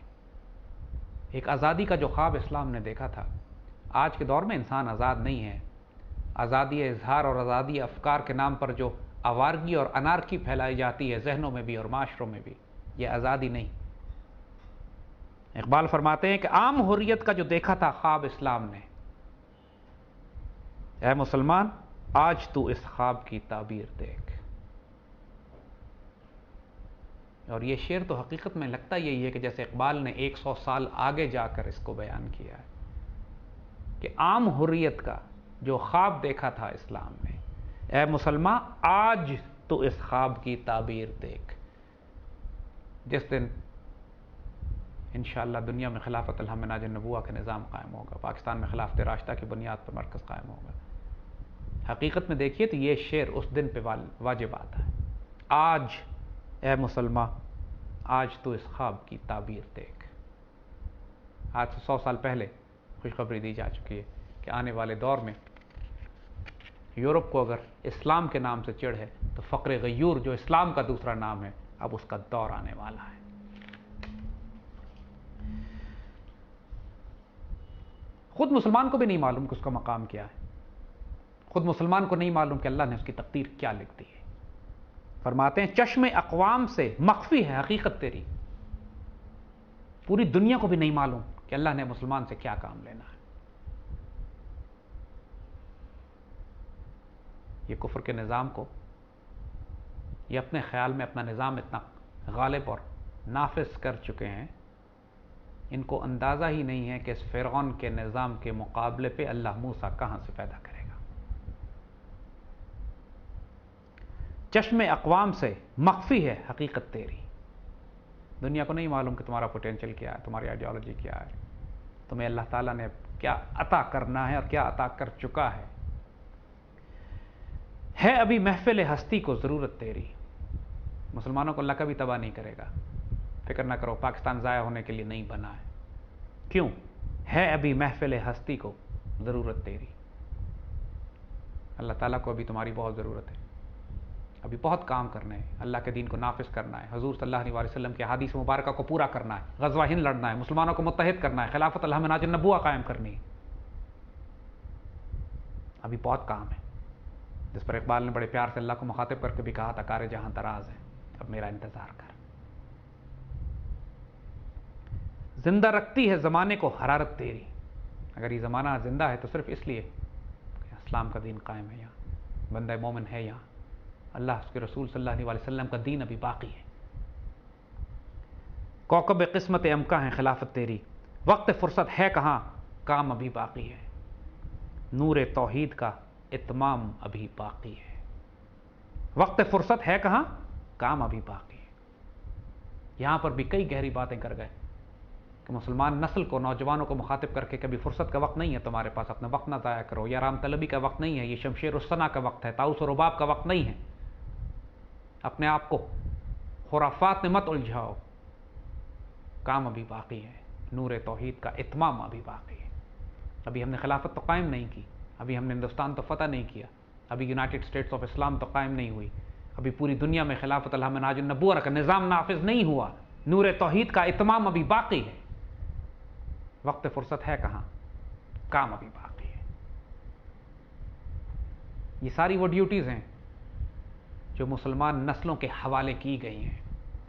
ایک آزادی کا جو خواب اسلام نے دیکھا تھا، آج کے دور میں انسان آزاد نہیں ہے۔ آزادی اظہار اور آزادی افکار کے نام پر جو آوارگی اور انارکی پھیلائی جاتی ہے ذہنوں میں بھی اور معاشروں میں بھی، یہ آزادی نہیں۔ اقبال فرماتے ہیں کہ عام حریت کا جو دیکھا تھا خواب اسلام نے، اے مسلمان آج تو اس خواب کی تعبیر دیکھ۔ اور یہ شعر تو حقیقت میں لگتا یہی ہے کہ جیسے اقبال نے 100 سال آگے جا کر اس کو بیان کیا ہے کہ عام حریت کا جو خواب دیکھا تھا اسلام نے، اے مسلمان آج تو اس خواب کی تعبیر دیکھ۔ جس دن انشاءاللہ دنیا میں خلافت الحمناج النبوہ کا نظام قائم ہوگا، پاکستان میں خلافت راشدہ کی بنیاد پر مرکز قائم ہوگا۔ حقیقت میں دیکھیے تو یہ شعر اس دن پہ واجب آتا ہے، آج اے مسلمان آج تو اس خواب کی تعبیر دیکھ۔ آج سے 100 سال پہلے خوشخبری دی جا چکی ہے کہ آنے والے دور میں یورپ کو اگر اسلام کے نام سے چڑھ ہے تو فقر غیور جو اسلام کا دوسرا نام ہے، اب اس کا دور آنے والا ہے۔ خود مسلمان کو بھی نہیں معلوم کہ اس کا مقام کیا ہے، خود مسلمان کو نہیں معلوم کہ اللہ نے اس کی تقدیر کیا لکھ دی ہے۔ فرماتے ہیں چشم اقوام سے مخفی ہے حقیقت تیری، پوری دنیا کو بھی نہیں معلوم کہ اللہ نے مسلمان سے کیا کام لینا ہے۔ یہ کفر کے نظام کو، یہ اپنے خیال میں اپنا نظام اتنا غالب اور نافذ کر چکے ہیں، ان کو اندازہ ہی نہیں ہے کہ اس فرعون کے نظام کے مقابلے پہ اللہ موسیٰ کہاں سے پیدا کرے گا۔ چشم اقوام سے مخفی ہے حقیقت تیری، دنیا کو نہیں معلوم کہ تمہارا پوٹینشل کیا ہے، تمہاری آئیڈیالوجی کیا ہے، تمہیں اللہ تعالیٰ نے کیا عطا کرنا ہے اور کیا عطا کر چکا ہے۔ ابھی محفل ہستی کو ضرورت تیری، مسلمانوں کو اللہ کبھی تباہ نہیں کرے گا، فکر نہ کرو، پاکستان ضائع ہونے کے لیے نہیں بنا ہے۔ کیوں؟ ہے ابھی محفل ہستی کو ضرورت تیری۔ اللہ تعالیٰ کو ابھی تمہاری بہت ضرورت ہے، ابھی بہت کام کرنا ہے، اللہ کے دین کو نافذ کرنا ہے، حضور صلی اللہ علیہ وسلم کے احادیث مبارکہ کو پورا کرنا ہے، غزوہ ہند لڑنا ہے، مسلمانوں کو متحد کرنا ہے، خلافت الحمناج النبوہ قائم کرنی ہے۔ ابھی بہت کام ہے، جس پر اقبال نے بڑے پیار سے اللہ کو مخاطب کر کے بھی کہا تھا، کار جہاں دراز ہے، اب میرا انتظار کر۔ زندہ رکھتی ہے زمانے کو حرارت تیری، اگر یہ زمانہ زندہ ہے تو صرف اس لیے کہ اسلام کا دین قائم ہے، یہاں بندہ مومن ہے، یہاں اللہ اس کے رسول صلی اللہ علیہ وسلم کا دین ابھی باقی ہے۔ کوكب قسمت امکا ہے خلافت تیری، وقت فرصت ہے کہاں، کام ابھی باقی ہے، نور توحید کا اتمام ابھی باقی ہے۔ وقت فرصت ہے کہاں، کام ابھی باقی ہے۔ یہاں پر بھی کئی گہری باتیں کر گئے کہ مسلمان نسل کو، نوجوانوں کو مخاطب کر کے کبھی فرصت کا وقت نہیں ہے تمہارے پاس، اپنا وقت نہ ضائع کرو، یہ آرام طلبی کا وقت نہیں ہے، یہ شمشیر الصنع کا وقت ہے، طاؤس و رباب کا وقت نہیں ہے، اپنے آپ کو خرافات میں مت الجھاؤ، کام ابھی باقی ہے، نور توحید کا اتمام ابھی باقی ہے۔ ابھی ہم نے خلافت تو قائم نہیں کی، ابھی ہم نے ہندوستان تو فتح نہیں کیا، ابھی یونائٹڈ اسٹیٹس آف اسلام تو قائم نہیں ہوئی، ابھی پوری دنیا میں خلافت الحمناج النبوہ کا نظام نافذ نہیں ہوا، نور توحید کا اتمام ابھی باقی ہے۔ وقت فرصت ہے کہاں، کام ابھی باقی ہے۔ یہ ساری وہ ڈیوٹیز ہیں جو مسلمان نسلوں کے حوالے کی گئی ہیں۔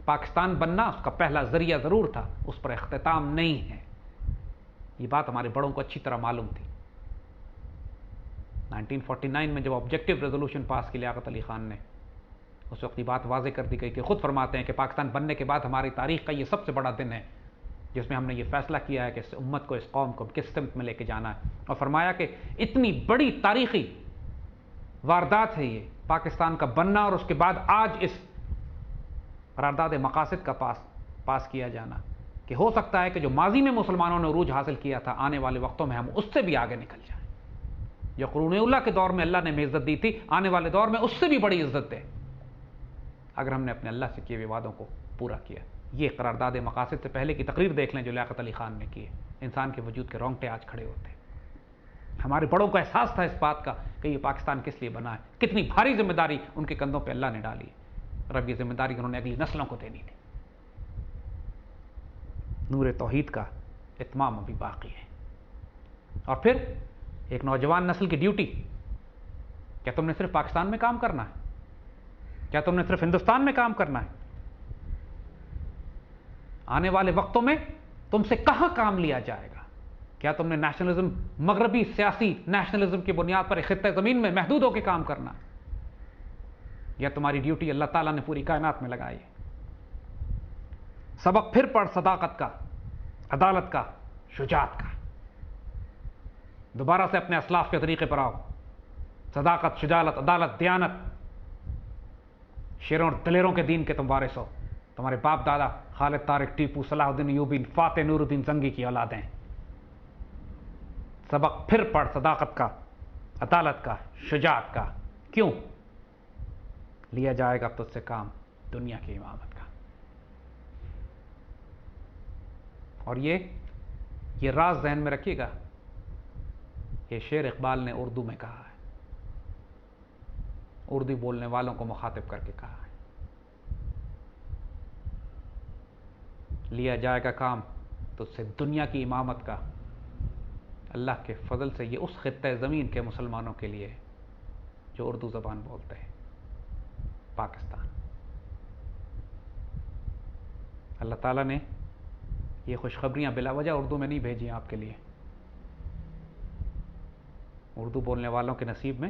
پاکستان بننا اس کا پہلا ذریعہ ضرور تھا، اس پر اختتام نہیں ہے، یہ بات ہمارے بڑوں کو اچھی طرح معلوم تھی۔ 1949 میں جب آبجیکٹو ریزولوشن پاس کی لیاقت علی خان نے، اس وقت یہ بات واضح کر دی گئی کہ خود فرماتے ہیں کہ پاکستان بننے کے بعد ہماری تاریخ کا یہ سب سے بڑا دن ہے جس میں ہم نے یہ فیصلہ کیا ہے کہ اس امت کو، اس قوم کو کس سمت میں لے کے جانا ہے، اور فرمایا کہ اتنی بڑی تاریخی واردات ہے یہ پاکستان کا بننا، اور اس کے بعد آج اس قرارداد مقاصد کا پاس کیا جانا، کہ ہو سکتا ہے کہ جو ماضی میں مسلمانوں نے عروج حاصل کیا تھا، آنے والے وقتوں میں ہم اس سے بھی آگے نکل جائیں، جو قرون اولیٰ کے دور میں اللہ نے ہمیں عزت دی تھی، آنے والے دور میں اس سے بھی بڑی عزت دے، اگر ہم نے اپنے اللہ سے کیے ہوئے وعدوں کو پورا کیا۔ یہ قرارداد مقاصد سے پہلے کی تقریر دیکھ لیں جو لیاقت علی خان نے کی ہے، انسان کے وجود کے رونگٹے آج کھڑے ہوتے ہیں۔ ہمارے بڑوں کو احساس تھا اس بات کا کہ یہ پاکستان کس لیے بنا ہے، کتنی بھاری ذمہ داری ان کے کندھوں پہ اللہ نے ڈالی ہے، اور اب یہ ذمہ داری انہوں نے اگلی نسلوں کو دینی تھی۔ نور توحید کا اتمام ابھی باقی ہے۔ اور پھر ایک نوجوان نسل کی ڈیوٹی، کیا تم نے صرف پاکستان میں کام کرنا ہے؟ کیا تم نے صرف ہندوستان میں کام کرنا ہے؟ آنے والے وقتوں میں تم سے کہاں کام لیا جائے گا؟ کیا تم نے نیشنلزم، مغربی سیاسی نیشنلزم کی بنیاد پر ایک خطہ زمین میں محدود ہو کے کام کرنا، یا تمہاری ڈیوٹی اللہ تعالیٰ نے پوری کائنات میں لگائی ہے؟ سبق پھر پڑھ صداقت کا، عدالت کا، شجاعت کا، دوبارہ سے اپنے اسلاف کے طریقے پر آؤ، صداقت، شجاعت، عدالت، دیانت، شیروں اور دلیروں کے دین کے تم وارث ہو، تمہارے باپ دادا خالد طارق ٹیپو صلاح الدین ایوبی فاتح نور الدین زنگی کی اولادیں. سبق پھر پڑھ صداقت کا، عدالت کا، شجاعت کا. کیوں؟ لیا جائے گا تجھ سے کام دنیا کی امامت کا. اور یہ راز ذہن میں رکھیے گا. یہ شعر اقبال نے اردو میں کہا ہے، اردو بولنے والوں کو مخاطب کر کے کہا ہے. لیا جائے گا کام تو اس سے دنیا کی امامت کا. اللہ کے فضل سے یہ اس خطہ زمین کے مسلمانوں کے لیے جو اردو زبان بولتے ہیں، پاکستان. اللہ تعالیٰ نے یہ خوشخبریاں بلا وجہ اردو میں نہیں بھیجی آپ کے لیے. اردو بولنے والوں کے نصیب میں،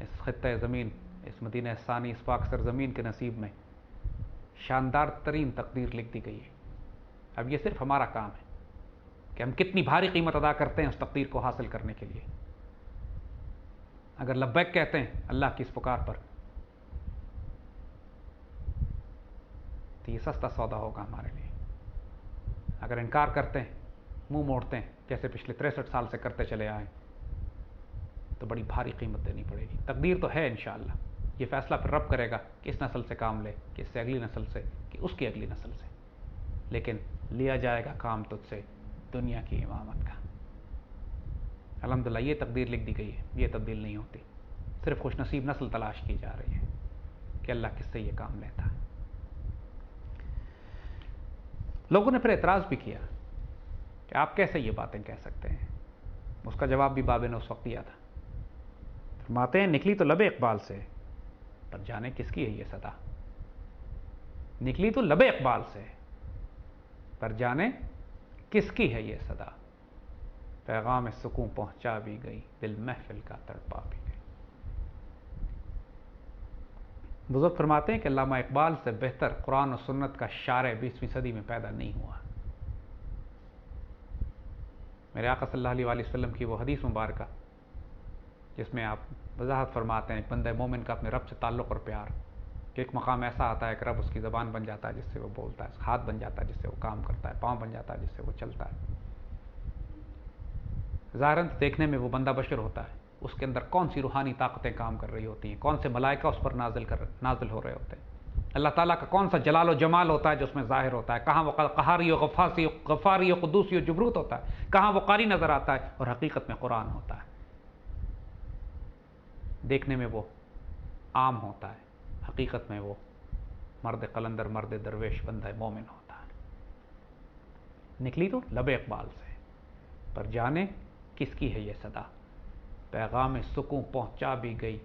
اس خطہ زمین، اس مدینہ ثانی، اس پاک سرزمین کے نصیب میں شاندار ترین تقدیر لکھ دی گئی ہے. اب یہ صرف ہمارا کام ہے کہ ہم کتنی بھاری قیمت ادا کرتے ہیں اس تقدیر کو حاصل کرنے کے لیے. اگر لبیک کہتے ہیں اللہ کی اس پکار پر تو یہ سستا سودا ہوگا ہمارے لیے. اگر انکار کرتے ہیں، منہ موڑتے ہیں، جیسے پچھلے 63 سال سے کرتے چلے آئے، تو بڑی بھاری قیمت دینی پڑے گی. تقدیر تو ہے انشاءاللہ، یہ فیصلہ پھر رب کرے گا کہ اس نسل سے کام لے، کہ اس سے اگلی نسل سے، کہ اس کی اگلی نسل سے. لیکن لیا جائے گا کام تجھ سے دنیا کی امامت کا. الحمدللہ یہ تقدیر لکھ دی گئی ہے، یہ تبدیل نہیں ہوتی. صرف خوش نصیب نسل تلاش کی جا رہی ہے کہ اللہ کس سے یہ کام لیتا ہے. لوگوں نے پھر اعتراض بھی کیا کہ آپ کیسے یہ باتیں کہہ سکتے ہیں. اس کا جواب بھی بابے نے اس وقت دیا تھا. فرماتے ہیں نکلی تو لب اقبال سے، پر جانے کس کی ہے یہ صدا. نکلی تو لب اقبال سے، پر جانے کس کی ہے یہ صدا. پیغام سکون پہنچا بھی گئی، دل محفل کا تڑپا بھی گئی. بزرگ فرماتے ہیں کہ علامہ اقبال سے بہتر قرآن و سنت کا شارع 20ویں صدی میں پیدا نہیں ہوا. میرے آقا صلی اللہ علیہ وسلم کی وہ حدیث مبارکہ جس میں آپ وضاحت فرماتے ہیں بندہ مومن کا اپنے رب سے تعلق اور پیار، کہ ایک مقام ایسا آتا ہے کہ رب اس کی زبان بن جاتا ہے جس سے وہ بولتا ہے، ہاتھ بن جاتا ہے جس سے وہ کام کرتا ہے، پاؤں بن جاتا ہے جس سے وہ چلتا ہے. ظاہراً دیکھنے میں وہ بندہ بشر ہوتا ہے، اس کے اندر کون سی روحانی طاقتیں کام کر رہی ہوتی ہیں، کون سے ملائکہ اس پر نازل ہو رہے ہوتے ہیں، اللہ تعالیٰ کا کون سا جلال و جمال ہوتا ہے جو اس میں ظاہر ہوتا ہے، کہاں وہ قہاری و غفاری و قدوسی و جبروت ہوتا ہے، کہاں وہ قاری نظر آتا ہے اور حقیقت میں قرآن ہوتا ہے. دیکھنے میں وہ عام ہوتا ہے، حقیقت میں وہ مرد قلندر، مرد درویش، بندہ مومن ہوتا ہے. نکلی تو لب اقبال سے، پر جانے کس کی ہے یہ صدا. پیغام سکون پہنچا بھی گئی،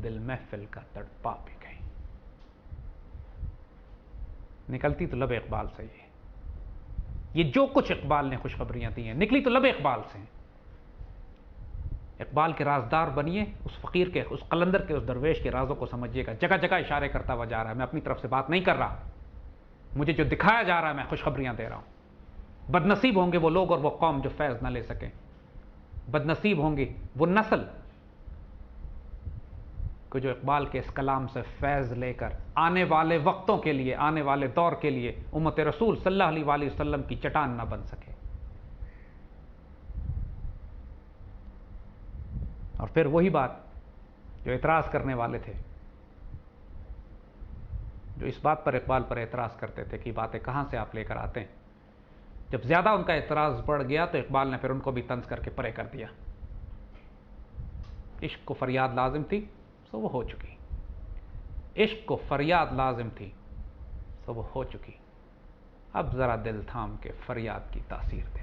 دل محفل کا تڑپا بھی گئی. نکلتی تو لب اقبال سے یہ جو کچھ اقبال نے خوشخبریاں دی ہیں نکلی تو لب اقبال سے. اقبال کے رازدار بنیے، اس فقیر کے، اس قلندر کے، اس درویش کے رازوں کو سمجھیے گا. جگہ جگہ اشارے کرتا ہوا جا رہا ہے. میں اپنی طرف سے بات نہیں کر رہا، مجھے جو دکھایا جا رہا ہے میں خوشخبریاں دے رہا ہوں. بد نصیب ہوں گے وہ لوگ اور وہ قوم جو فیض نہ لے سکیں. بد نصیب ہوں گی وہ نسل کہ جو اقبال کے اس کلام سے فیض لے کر آنے والے وقتوں کے لیے، آنے والے دور کے لیے امت رسول صلی اللہ علیہ وآلہ وسلم کی چٹان نہ بن سکے. اور پھر وہی بات جو اعتراض کرنے والے تھے، جو اس بات پر اقبال پر اعتراض کرتے تھے کہ باتیں کہاں سے آپ لے کر آتے ہیں، جب زیادہ ان کا اعتراض بڑھ گیا تو اقبال نے پھر ان کو بھی طنز کر کے پرے کر دیا. عشق کو فریاد لازم تھی سو وہ ہو چکی. عشق کو فریاد لازم تھی سو وہ ہو چکی. اب ذرا دل تھام کے فریاد کی تاثیر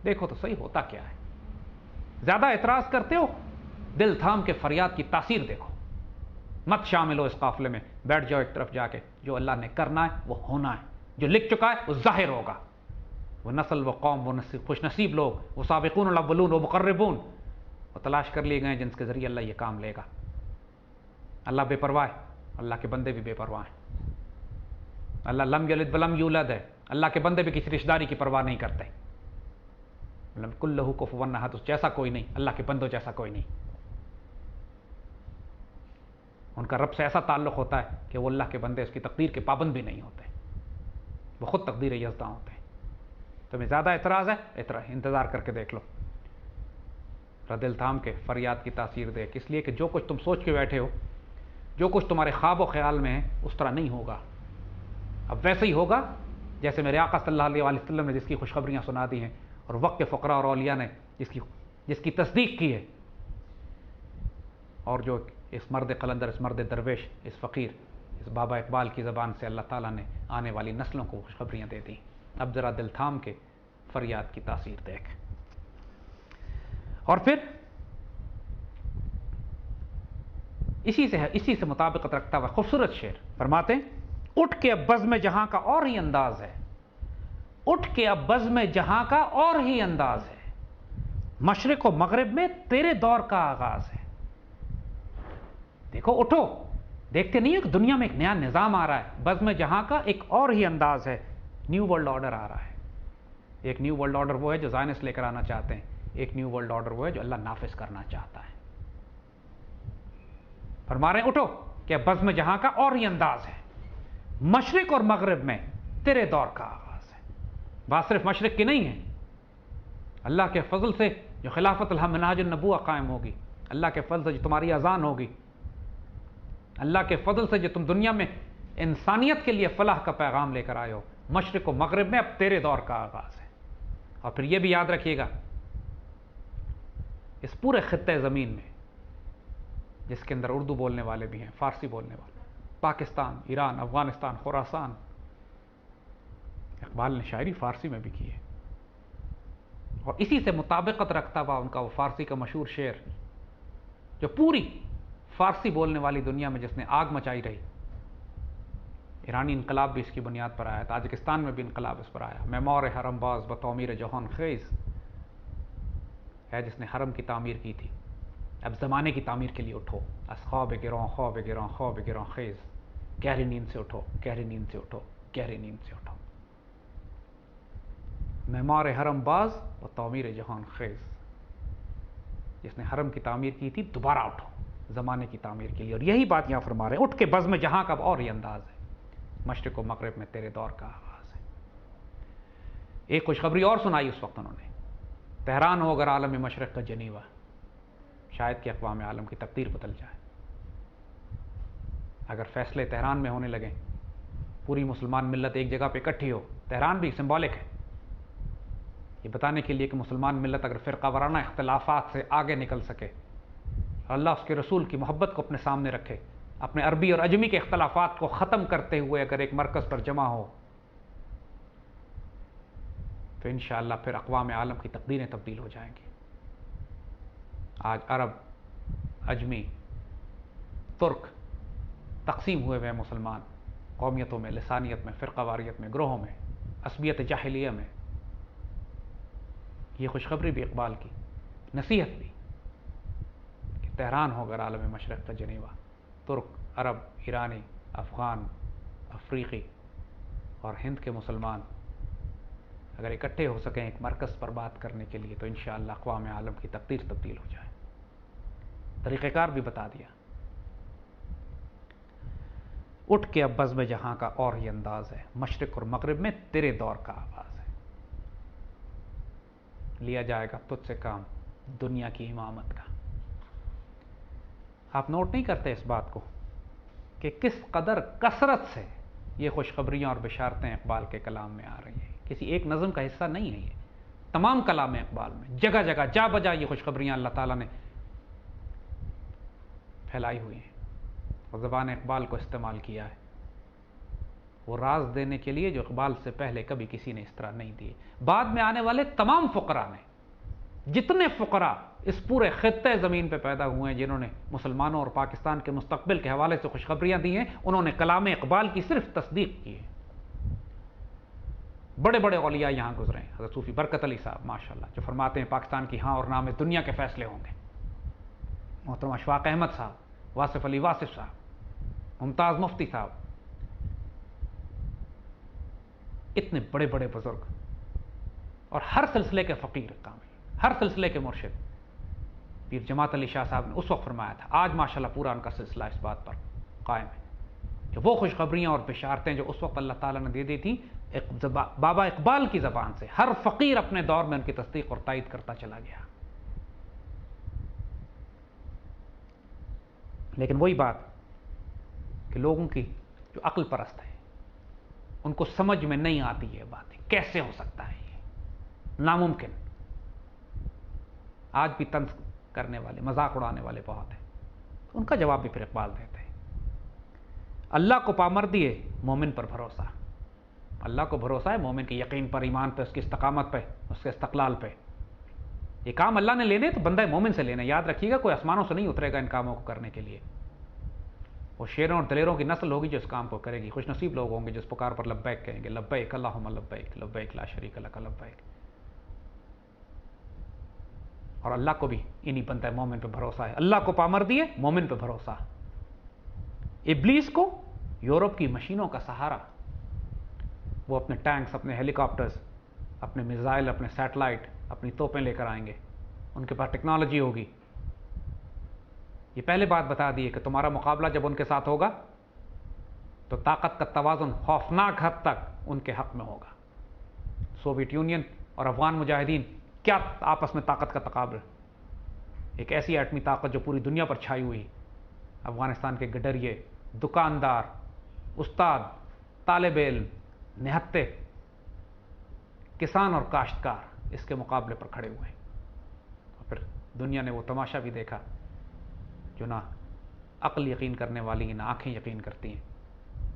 دیکھو تو صحیح ہوتا کیا ہے. زیادہ اعتراض کرتے ہو، دل تھام کے فریاد کی تاثیر دیکھو. مت شامل ہو اس قافلے میں، بیٹھ جاؤ ایک طرف جا کے. جو اللہ نے کرنا ہے وہ ہونا ہے، جو لکھ چکا ہے وہ ظاہر ہوگا. وہ نسل، وہ قوم، وہ خوش نصیب لوگ، وہ سابقون الاولون، وہ مقربون، وہ تلاش کر لیے گئے جن کے ذریعے اللہ یہ کام لے گا. اللہ بے پرواہ ہے، اللہ کے بندے بھی بے پرواہ ہیں. اللہ لم یلد ولم یولد ہے، اللہ کے بندے بھی کسی رشتہ داری کی پرواہ نہیں کرتے. کل لہو کفوا احد، جیسا کوئی نہیں، اللہ کے بندوں جیسا کوئی نہیں. ان کا رب سے ایسا تعلق ہوتا ہے کہ وہ اللہ کے بندے اس کی تقدیر کے پابند بھی نہیں ہوتے. وہ خود تقدیر یزداں ہوتے ہیں. تمہیں زیادہ اعتراض ہے، انتظار کر کے دیکھ لو، دل تھام کے فریاد کی تاثیر دیکھ. اس لیے کہ جو کچھ تم سوچ کے بیٹھے ہو، جو کچھ تمہارے خواب و خیال میں ہے، اس طرح نہیں ہوگا. اب ویسے ہی ہوگا جیسے میرے آقا صلی اللہ علیہ وسلم نے جس کی خوشخبریاں سنا دی ہیں، اور وقت کے فقراء اور اولیاء نے جس کی تصدیق کی ہے، اور جو اس مرد قلندر، اس مرد درویش، اس فقیر، اس بابا اقبال کی زبان سے اللہ تعالیٰ نے آنے والی نسلوں کو خوشخبریاں دے دی. اب ذرا دل تھام کے فریاد کی تاثیر دیکھ. اور پھر اسی سے مطابقت رکھتا ہوا خوبصورت شعر فرماتے ہیں، اٹھ کے اب بزم جہاں کا اور ہی انداز ہے، اٹھ کے اب بزم جہاں کا اور ہی انداز ہے، مشرق و مغرب میں تیرے دور کا آغاز ہے. دیکھو اٹھو، دیکھتے نہیں ہو کہ دنیا میں ایک نیا نظام آ رہا ہے، بزم جہاں کا ایک اور ہی انداز ہے. نیو ورلڈ آرڈر آ رہا ہے. ایک نیو ورلڈ آرڈر وہ ہے جو زائنسٹ لے کر آنا چاہتے ہیں، ایک نیو ورلڈ آرڈر وہ ہے جو اللہ نافذ کرنا چاہتا ہے. فرما رہے ہیں اٹھو کہ بزم جہاں کا اور ہی انداز ہے، مشرق اور مغرب میں تیرے دور کا آغاز ہے. بات صرف مشرق کی نہیں ہے، اللہ کے فضل سے جو خلافت منہاج النبوہ قائم ہوگی، اللہ کے فضل سے جو تمہاری اذان ہوگی، اللہ کے فضل سے جو تم دنیا میں انسانیت کے لیے فلاح کا پیغام لے کر آئے ہو، مشرق و مغرب میں اب تیرے دور کا آغاز ہے. اور پھر یہ بھی یاد رکھیے گا، اس پورے خطے زمین میں جس کے اندر اردو بولنے والے بھی ہیں، فارسی بولنے والے، پاکستان، ایران، افغانستان، خراسان، اقبال نے شاعری فارسی میں بھی کی ہے. اور اسی سے مطابقت رکھتا ہوا ان کا وہ فارسی کا مشہور شعر جو پوری فارسی بولنے والی دنیا میں جس نے آگ مچائی رہی. ایرانی انقلاب بھی اس کی بنیاد پر آیا، تاجکستان میں بھی انقلاب اس پر آیا. معمار حرم باز بتعمیر جہان خیز ہے جس نے حرم کی تعمیر کی تھی. اب زمانے کی تعمیر کے لیے اٹھو، از خواب گراں خواب گراں خواب گراں خیز، گہری نیند سے اٹھو، گہری نیند سے اٹھو، گہری نیند سے اٹھو. معمار حرم باز و تعمیر جہان خیز، جس نے حرم کی تعمیر کی تھی، دوبارہ اٹھو زمانے کی تعمیر کے لیے. اور یہی بات یہاں فرما رہے ہیں، اٹھ کے بزم جہاں کا اور یہ انداز ہے، مشرق و مغرب میں تیرے دور کا آغاز ہے. ایک خوشخبری اور سنائی اس وقت انہوں نے، تہران ہو اگر عالم مشرق کا جنیوا، شاید کہ اقوام عالم کی تقدیر بدل جائے. اگر فیصلے تہران میں ہونے لگیں، پوری مسلمان ملت ایک جگہ پہ اکٹھی ہو. تہران بھی سمبولک ہے، یہ بتانے کے لیے کہ مسلمان ملت اگر فرقہ وارانہ اختلافات سے آگے نکل سکے، اللہ اس کے رسول کی محبت کو اپنے سامنے رکھے، اپنے عربی اور اجمی کے اختلافات کو ختم کرتے ہوئے اگر ایک مرکز پر جمع ہو، تو انشاءاللہ پھر اقوام عالم کی تقدیریں تبدیل ہو جائیں گی. آج عرب، اجمی، ترک تقسیم ہوئے مسلمان قومیتوں میں، لسانیت میں، فرقہ واریت میں، گروہوں میں، عصبیت جاہلیہ میں. یہ خوشخبری بھی اقبال کی، نصیحت بھی کہ تہران ہو اگر عالم مشرق کا جنیوا، ترک، عرب، ایرانی، افغان، افریقی اور ہند کے مسلمان اگر اکٹھے ہو سکیں ایک مرکز پر بات کرنے کے لیے، تو انشاءاللہ اقوام عالم کی تقدیر تبدیل ہو جائے. طریقہ کار بھی بتا دیا. اٹھ کے اب بزم جہاں کا اور ہی انداز ہے، مشرق اور مغرب میں تیرے دور کا آغاز ہے. لیا جائے گا تجھ سے کام دنیا کی امامت کا. آپ نوٹ نہیں کرتے اس بات کو کہ کس قدر کثرت سے یہ خوشخبریاں اور بشارتیں اقبال کے کلام میں آ رہی ہیں. کسی ایک نظم کا حصہ نہیں ہے، یہ تمام کلام اقبال میں جگہ جگہ جا بجا یہ خوشخبریاں اللہ تعالیٰ نے پھیلائی ہوئی ہیں اور زبان اقبال کو استعمال کیا ہے وہ راز دینے کے لیے جو اقبال سے پہلے کبھی کسی نے اس طرح نہیں دیے. بعد میں آنے والے تمام فقراء نے، جتنے فقراء اس پورے خطے زمین پہ پیدا ہوئے ہیں جنہوں نے مسلمانوں اور پاکستان کے مستقبل کے حوالے سے خوشخبریاں دی ہیں، انہوں نے کلام اقبال کی صرف تصدیق کی ہے. بڑے بڑے اولیاء یہاں گزرے ہیں، حضرت صوفی برکت علی صاحب ماشاءاللہ جو فرماتے ہیں پاکستان کی ہاں اور نہ میں دنیا کے فیصلے ہوں گے. محترم اشفاق احمد صاحب، واصف علی واصف صاحب، ممتاز مفتی صاحب، اتنے بڑے بڑے بزرگ اور ہر سلسلے کے فقیر کامل، ہر سلسلے کے مرشد. پیر جماعت علی شاہ صاحب نے اس وقت فرمایا تھا، آج ماشاءاللہ پورا ان کا سلسلہ اس بات پر قائم ہے کہ وہ خوشخبریاں اور بشارتیں جو اس وقت اللہ تعالیٰ نے دے دی تھی بابا اقبال کی زبان سے ہر فقیر اپنے دور میں ان کی تصدیق اور تائید کرتا چلا گیا. لیکن وہی بات کہ لوگوں کی جو عقل پرست ہے ان کو سمجھ میں نہیں آتی یہ باتیں. کیسے ہو سکتا ہے یہ ناممکن. آج بھی طنز کرنے والے مذاق اڑانے والے بہت ہیں. ان کا جواب بھی پھر اقبال دیتے ہیں. اللہ کو پامردی ہے مومن پر بھروسہ. اللہ کو بھروسہ ہے مومن کے یقین پر, ایمان پہ, اس کی استقامت پہ, اس کے استقلال پہ. یہ کام اللہ نے لینے تو بندہ مومن سے لینا. یاد رکھیے گا کوئی آسمانوں سے نہیں اترے گا ان کاموں کو کرنے کے لیے. وہ شیروں اور دلیروں کی نسل ہوگی جو اس کام کو کرے گی. خوش نصیب لوگ ہوں گے جس پکار پر لبیک کہیں گے, لبیک اللہم لبیک لبیک لا شریک لک لبیک. اور اللہ کو بھی انہی بندہ مومن پہ بھروسہ ہے. اللہ کو پامردی ہے مومن پہ بھروسہ. ابلیس کو یورپ کی مشینوں کا سہارا. وہ اپنے ٹینکس, اپنے ہیلی کاپٹرز, اپنے میزائل, اپنے سیٹلائٹ, اپنی توپیں لے کر آئیں گے. ان کے پاس ٹیکنالوجی ہوگی. یہ پہلے بات بتا دی ہے کہ تمہارا مقابلہ جب ان کے ساتھ ہوگا تو طاقت کا توازن خوفناک حد تک ان کے حق میں ہوگا. سوویت یونین اور افغان مجاہدین کیا آپس میں طاقت کا تقابل. ایک ایسی ایٹمی طاقت جو پوری دنیا پر چھائی ہوئی. افغانستان کے گڈریے, دکاندار, استاد, طالب علم, نہتے, کسان اور کاشتکار اس کے مقابلے پر کھڑے ہوئے ہیں. اور پھر دنیا نے وہ تماشا بھی دیکھا جو نہ عقل یقین کرنے والی نہ آنکھیں یقین کرتی ہیں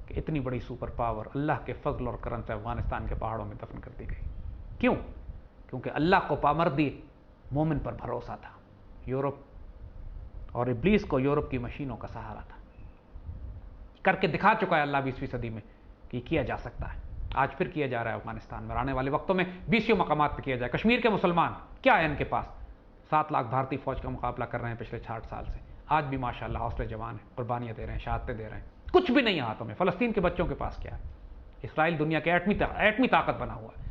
کہ اتنی بڑی سپر پاور اللہ کے فضل اور کرم سے افغانستان کے پہاڑوں میں دفن کر دی گئی. کیوں؟ کیونکہ اللہ کو پامردی مومن پر بھروسہ تھا. یورپ اور ابلیس کو یورپ کی مشینوں کا سہارا تھا. کر کے دکھا چکا ہے اللہ 20ویں صدی میں کہ کیا جا سکتا ہے. آج پھر کیا جا رہا ہے افغانستان میں. آنے والے وقتوں میں 20 مقامات پہ کیا جائے. کشمیر کے مسلمان کیا ہے ان کے پاس؟ 7 لاکھ بھارتی فوج کا مقابلہ کر رہے ہیں پچھلے 60 سال سے. آج بھی ماشاءاللہ حوصلے جوان ہیں, قربانیاں دے رہے ہیں, شہادتیں دے رہے ہیں. کچھ بھی نہیں ہے ہاتھوں میں. فلسطین کے بچوں کے پاس کیا ہے؟ اسرائیل دنیا کے ایٹمی طاقت بنا ہوا ہے.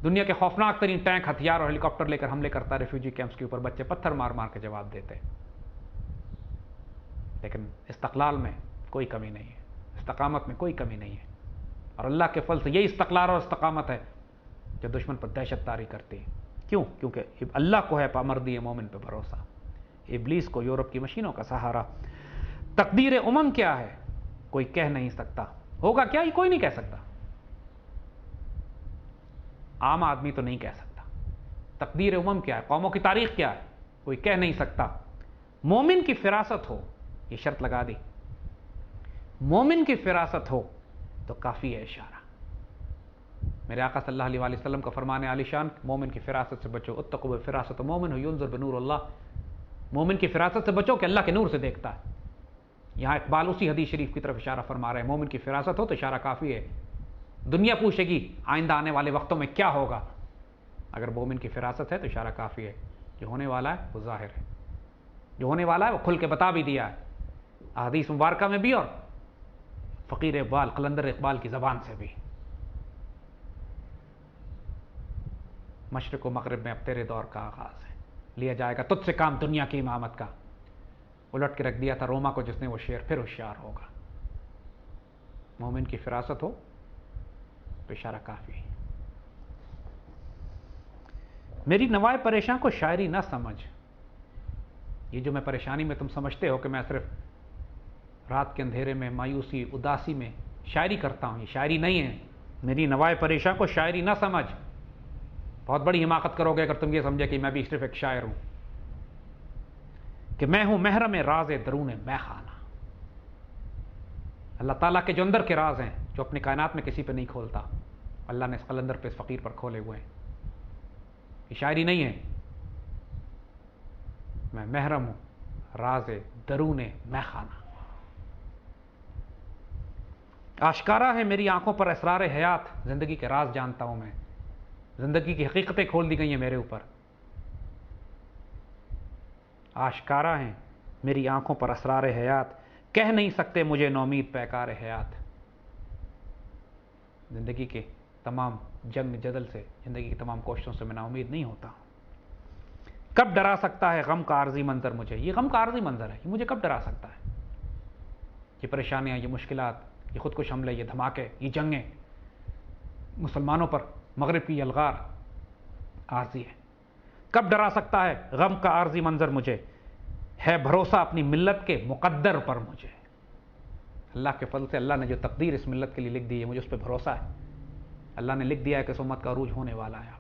دنیا کے خوفناک ترین ٹینک, ہتھیار اور ہیلی کاپٹر لے کر حملے کرتا ہے ریفیوجی کیمپس کے اوپر. بچے پتھر مار مار کے جواب دیتے ہیں. لیکن استقلال میں کوئی کمی نہیں ہے, استقامت میں کوئی کمی نہیں ہے. اور اللہ کے فضل سے یہی استقلال اور استقامت ہے جو دشمن پر دہشت طاری کرتی ہے. کیوں؟ کیونکہ اللہ کو ہے پامردی مومن پہ بھروسہ, ابلیس کو یورپ کی مشینوں کا سہارا. تقدیر امم کیا ہے کوئی کہہ نہیں سکتا. ہوگا کیا یہ کوئی نہیں کہہ سکتا. عام آدمی تو نہیں کہہ سکتا. تقدیر امم کیا ہے, قوموں کی تاریخ کیا ہے, کوئی کہہ نہیں سکتا. مومن کی فراست ہو, یہ شرط لگا دی, مومن کی فراست ہو تو کافی ہے اشارہ. میرے آقا صلی اللہ علیہ وآلہ وسلم کا فرمان عالی شان, مومن کی فراست سے بچو. اتقوا فراست مومن ینظر بنور اللہ. مومن کی فراست سے بچو کہ اللہ کے نور سے دیکھتا ہے. یہاں اقبال اسی حدیث شریف کی طرف اشارہ فرما رہے ہیں. مومن کی فراست ہو تو اشارہ کافی ہے. دنیا پوچھے گی آئندہ آنے والے وقتوں میں کیا ہوگا, اگر مومن کی فراست ہے تو اشارہ کافی ہے. جو ہونے والا ہے وہ ظاہر ہے, جو ہونے والا ہے وہ کھل کے بتا بھی دیا ہے احادیث مبارکہ میں بھی اور فقیر اقبال, قلندر اقبال کی زبان سے بھی. مشرق و مغرب میں اب تیرے دور کا آغاز ہے, لیا جائے گا تجھ سے کام دنیا کی امامت کا. الٹ کے رکھ دیا تھا روما کو جس نے وہ شعر, پھر ہوشیار ہوگا. مومن کی فراست ہو تو اشارہ کافی ہے. میری نوائے پریشان کو شاعری نہ سمجھ. یہ جو میں پریشانی میں تم سمجھتے ہو کہ میں صرف رات کے اندھیرے میں مایوسی اداسی میں شاعری کرتا ہوں, یہ شاعری نہیں ہے. میری نوائے پریشان کو شاعری نہ سمجھ. بہت بڑی حماقت کرو گے اگر تم یہ سمجھے کہ میں بھی صرف ایک شاعر ہوں, کہ میں ہوں محرم راز درون میں خانہ. اللہ تعالیٰ کے جو اندر کے راز ہیں جو اپنی کائنات میں کسی پہ نہیں کھولتا, اللہ نے اس قلندر پہ اس فقیر پر کھولے ہوئے ہیں. یہ شاعری نہیں ہے. میں محرم ہوں راز درون میں خانہ. آشکارا ہے میری آنکھوں پر اسرار حیات. زندگی کے راز جانتا ہوں میں, زندگی کی حقیقتیں کھول دی گئی ہیں میرے اوپر. آشکارا ہیں میری آنکھوں پر اسرار حیات, کہہ نہیں سکتے مجھے نومید پیکار حیات. زندگی کے تمام جنگ جدل سے, زندگی کی تمام کوششوں سے میں نا امید نہیں ہوتا. کب ڈرا سکتا ہے غم کا عارضی منظر مجھے. یہ غم کا عارضی منظر ہے, یہ مجھے کب ڈرا سکتا ہے. یہ پریشانیاں, یہ مشکلات, یہ خودکش حملے, یہ دھماکے, یہ جنگیں, مسلمانوں پر مغرب کی یلغار عارضی ہے۔ کب ڈرا سکتا ہے غم کا عارضی منظر مجھے، ہے بھروسہ اپنی ملت کے مقدر پر مجھے۔ اللہ کے فضل سے اللہ نے جو تقدیر اس ملت کے لیے لکھ دی ہے مجھے اس پہ بھروسہ ہے۔ اللہ نے لکھ دیا ہے کہ اس امت کا عروج ہونے والا ہے۔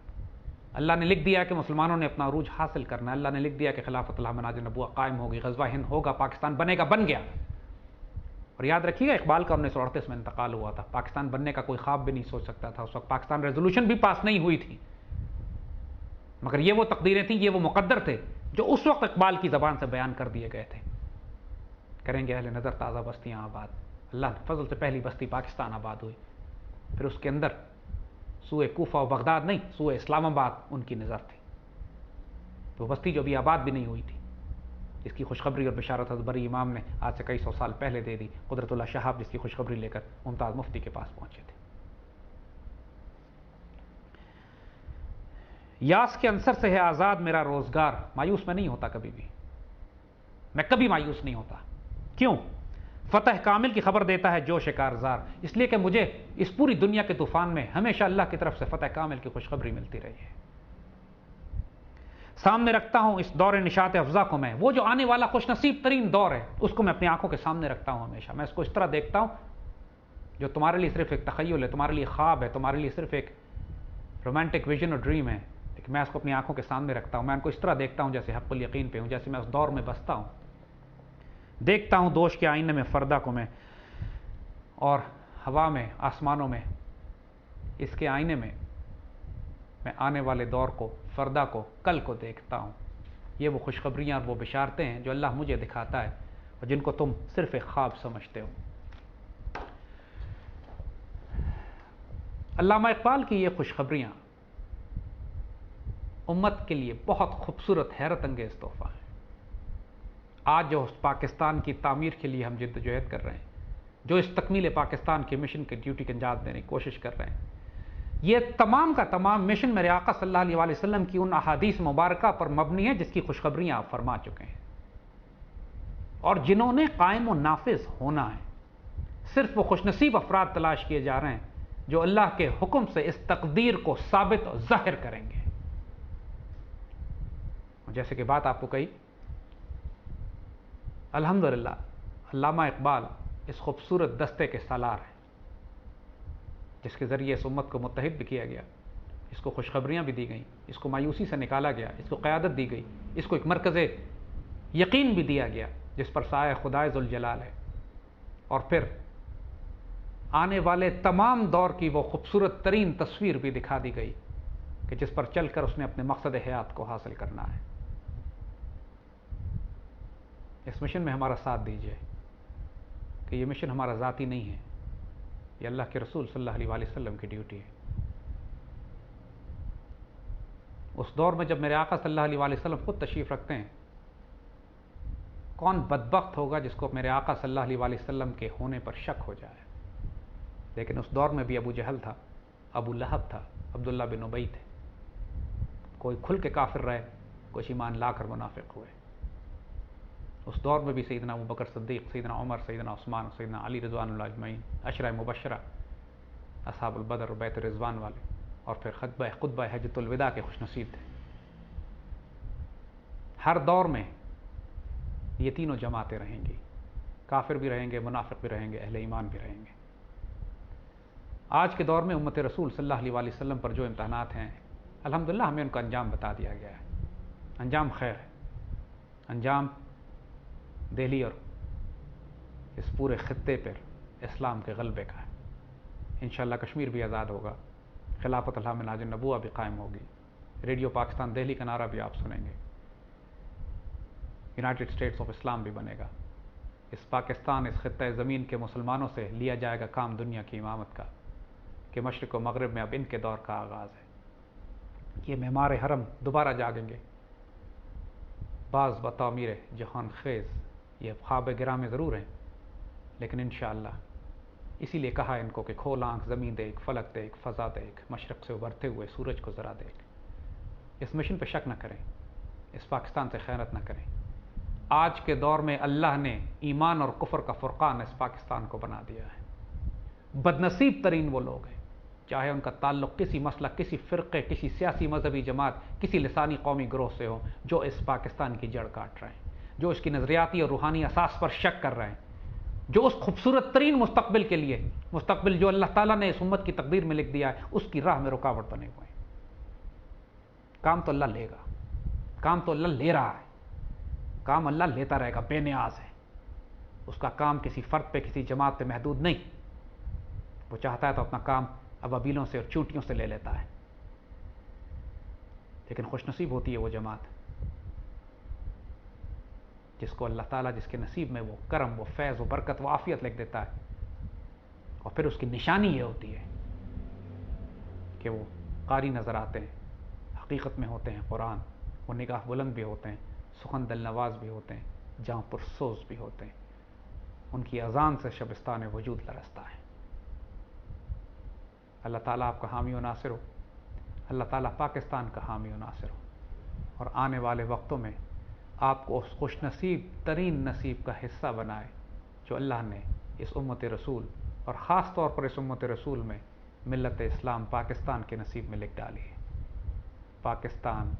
اللہ نے لکھ دیا ہے کہ مسلمانوں نے اپنا عروج حاصل کرنا ہے۔ اللہ نے لکھ دیا کہ خلافت اللہ مناج نبوہ قائم ہوگی، غزوہ ہند ہوگا، پاکستان بنے گا، بن گیا۔ اور یاد رکھیے گا اقبال کا 1938 میں انتقال ہوا تھا، پاکستان بننے کا کوئی خواب بھی نہیں سوچ سکتا تھا، اس وقت پاکستان ریزولوشن بھی پاس نہیں ہوئی تھی، مگر یہ وہ تقدیریں تھیں، یہ وہ مقدر تھے جو اس وقت اقبال کی زبان سے بیان کر دیے گئے تھے۔ کریں گے اہل نظر تازہ بستیاں آباد، اللہ کے فضل سے پہلی بستی پاکستان آباد ہوئی، پھر اس کے اندر سوئے کوفہ و بغداد نہیں، سوئے اسلام آباد ان کی نظر تھی، تو بستی جو ابھی آباد بھی نہیں ہوئی تھی، جس کی خوشخبری اور بشارت حضرت بری امام نے آج سے کئی سو سال پہلے دے دی، قدرت اللہ شہاب جس کی خوشخبری لے کر ممتاز مفتی کے پاس پہنچے تھے۔ یاس کے عنصر سے ہے آزاد میرا روزگار، مایوس میں نہیں ہوتا کبھی بھی، میں کبھی مایوس نہیں ہوتا۔ کیوں؟ فتح کامل کی خبر دیتا ہے جوش کارزار، اس لیے کہ مجھے اس پوری دنیا کے طوفان میں ہمیشہ اللہ کی طرف سے فتح کامل کی خوشخبری ملتی رہی ہے۔ سامنے رکھتا ہوں اس دور نشاط افزا کو میں، وہ جو آنے والا خوش نصیب ترین دور ہے اس کو میں اپنی آنکھوں کے سامنے رکھتا ہوں ہمیشہ۔ میں اس کو اس طرح دیکھتا ہوں جو تمہارے لیے صرف ایک تخیل ہے، تمہارے لیے خواب ہے، تمہارے لیے صرف ایک رومانٹک ویژن اور ڈریم ہے، لیکن میں اس کو اپنی آنکھوں کے سامنے رکھتا ہوں۔ میں ان کو اس طرح دیکھتا ہوں جیسے حق الیقین پہ ہوں، جیسے میں اس دور میں بستا ہوں۔ دیکھتا ہوں دوش کے آئینے میں فردہ کو میں، اور ہوا میں، آسمانوں میں، اس کے آئینے میں میں آنے والے دور کو، فردہ کو، کل کو دیکھتا ہوں۔ یہ وہ خوشخبریاں اور وہ بشارتیں ہیں جو اللہ مجھے دکھاتا ہے اور جن کو تم صرف ایک خواب سمجھتے ہو۔ علامہ اقبال کی یہ خوشخبریاں امت کے لیے بہت خوبصورت، حیرت انگیز تحفہ ہے۔ آج جو پاکستان کی تعمیر کے لیے ہم جدوجہد کر رہے ہیں، جو اس تکمیل پاکستان کے مشن کی ڈیوٹی کے انجام دینے کی کوشش کر رہے ہیں، یہ تمام کا تمام مشن میرے آقا صلی اللہ علیہ وسلم کی ان احادیث مبارکہ پر مبنی ہے جس کی خوشخبریاں آپ فرما چکے ہیں، اور جنہوں نے قائم و نافذ ہونا ہے۔ صرف وہ خوش نصیب افراد تلاش کیے جا رہے ہیں جو اللہ کے حکم سے اس تقدیر کو ثابت و ظاہر کریں گے۔ جیسے کہ بات آپ کو کہی، الحمدللہ علامہ اقبال اس خوبصورت دستے کے سالار ہیں جس کے ذریعے اس امت کو متحد بھی کیا گیا، اس کو خوشخبریاں بھی دی گئیں، اس کو مایوسی سے نکالا گیا، اس کو قیادت دی گئی، اس کو ایک مرکز یقین بھی دیا گیا جس پر سایہ خدائے ذوالجلال ہے، اور پھر آنے والے تمام دور کی وہ خوبصورت ترین تصویر بھی دکھا دی گئی کہ جس پر چل کر اس نے اپنے مقصد حیات کو حاصل کرنا ہے۔ اس مشن میں ہمارا ساتھ دیجیے کہ یہ مشن ہمارا ذاتی نہیں ہے، یہ اللہ کے رسول صلی اللہ علیہ وآلہ وسلم کی ڈیوٹی ہے۔ اس دور میں جب میرے آقا صلی اللہ علیہ وآلہ وسلم خود تشریف رکھتے ہیں، کون بدبخت ہوگا جس کو میرے آقا صلی اللہ علیہ وآلہ وسلم کے ہونے پر شک ہو جائے؟ لیکن اس دور میں بھی ابو جہل تھا، ابو لہب تھا، عبداللہ بن ابی تھے، کوئی کھل کے کافر رہے، کچھ ایمان لا کر منافق ہوئے۔ اس دور میں بھی سیدنا ابوبکر صدیق، سیدنا عمر، سیدنا عثمان، سیدنا علی رضوان اللہ اجمعین، عشرہ مبشرہ، اصحاب البدر، بیت رضوان والے، اور پھر خطبہ حجۃ الوداع کے خوش نصیب تھے۔ ہر دور میں یہ تینوں جماعتیں رہیں گی، کافر بھی رہیں گے، منافق بھی رہیں گے، اہل ایمان بھی رہیں گے۔ آج کے دور میں امت رسول صلی اللہ علیہ وآلہ وسلم پر جو امتحانات ہیں، الحمدللہ ہمیں ان کا انجام بتا دیا گیا ہے، انجام خیر ہے، انجام دہلی اور اس پورے خطے پر اسلام کے غلبے کا ہے۔ انشاءاللہ کشمیر بھی آزاد ہوگا، خلافت اللہ منہاج النبوہ بھی قائم ہوگی، ریڈیو پاکستان دہلی کا نعرہ بھی آپ سنیں گے، یونائٹڈ اسٹیٹس آف اسلام بھی بنے گا۔ اس پاکستان، اس خطہ زمین کے مسلمانوں سے لیا جائے گا کام دنیا کی امامت کا، کہ مشرق و مغرب میں اب ان کے دور کا آغاز ہے۔ یہ معمار حرم دوبارہ جاگیں گے، بعض بتعمیر جہان خیز، یہ خواب گراں میں ضرور ہیں، لیکن انشاءاللہ اسی لیے کہا ان کو کہ کھول آنکھ، زمین دیکھ، فلک دیکھ، فضا دیکھ، مشرق سے ابھرتے ہوئے سورج کو ذرا دیکھ۔ اس مشن پہ شک نہ کریں، اس پاکستان سے خیانت نہ کریں۔ آج کے دور میں اللہ نے ایمان اور کفر کا فرقان اس پاکستان کو بنا دیا ہے۔ بدنصیب ترین وہ لوگ ہیں چاہے ان کا تعلق کسی مسلک، کسی فرقے، کسی سیاسی مذہبی جماعت، کسی لسانی قومی گروہ سے ہو، جو اس پاکستان کی جڑ کاٹ رہے ہیں، جو اس کی نظریاتی اور روحانی اساس پر شک کر رہے ہیں، جو اس خوبصورت ترین مستقبل کے لیے، مستقبل جو اللہ تعالیٰ نے اس امت کی تقدیر میں لکھ دیا ہے، اس کی راہ میں رکاوٹ بنے ہوئے ہیں۔ کام تو اللہ لے گا، کام تو اللہ لے رہا ہے، کام اللہ لیتا رہے گا، بے نیاز ہے۔ اس کا کام کسی فرد پہ، کسی جماعت پہ محدود نہیں۔ وہ چاہتا ہے تو اپنا کام ابابیلوں سے اور چونٹیوں سے لے لیتا ہے، لیکن خوش نصیب ہوتی ہے وہ جماعت جس کو اللہ تعالیٰ، جس کے نصیب میں وہ کرم، وہ فیض، وہ برکت، وہ عافیت لکھ دیتا ہے، اور پھر اس کی نشانی یہ ہوتی ہے کہ وہ قاری نظر آتے ہیں، حقیقت میں ہوتے ہیں قرآن، وہ نگاہ بلند بھی ہوتے ہیں، سخن دل نواز بھی ہوتے ہیں، جاں پرسوز بھی ہوتے ہیں، ان کی اذان سے شبستان وجود لرزتا ہے۔ اللہ تعالیٰ آپ کا حامی و ناصر ہو، اللہ تعالیٰ پاکستان کا حامی و ناصر ہو، اور آنے والے وقتوں میں آپ کو اس خوش نصیب ترین نصیب کا حصہ بنائے جو اللہ نے اس امت رسول، اور خاص طور پر اس امت رسول میں ملت اسلام پاکستان کے نصیب میں لکھ ڈالی ہے۔ پاکستان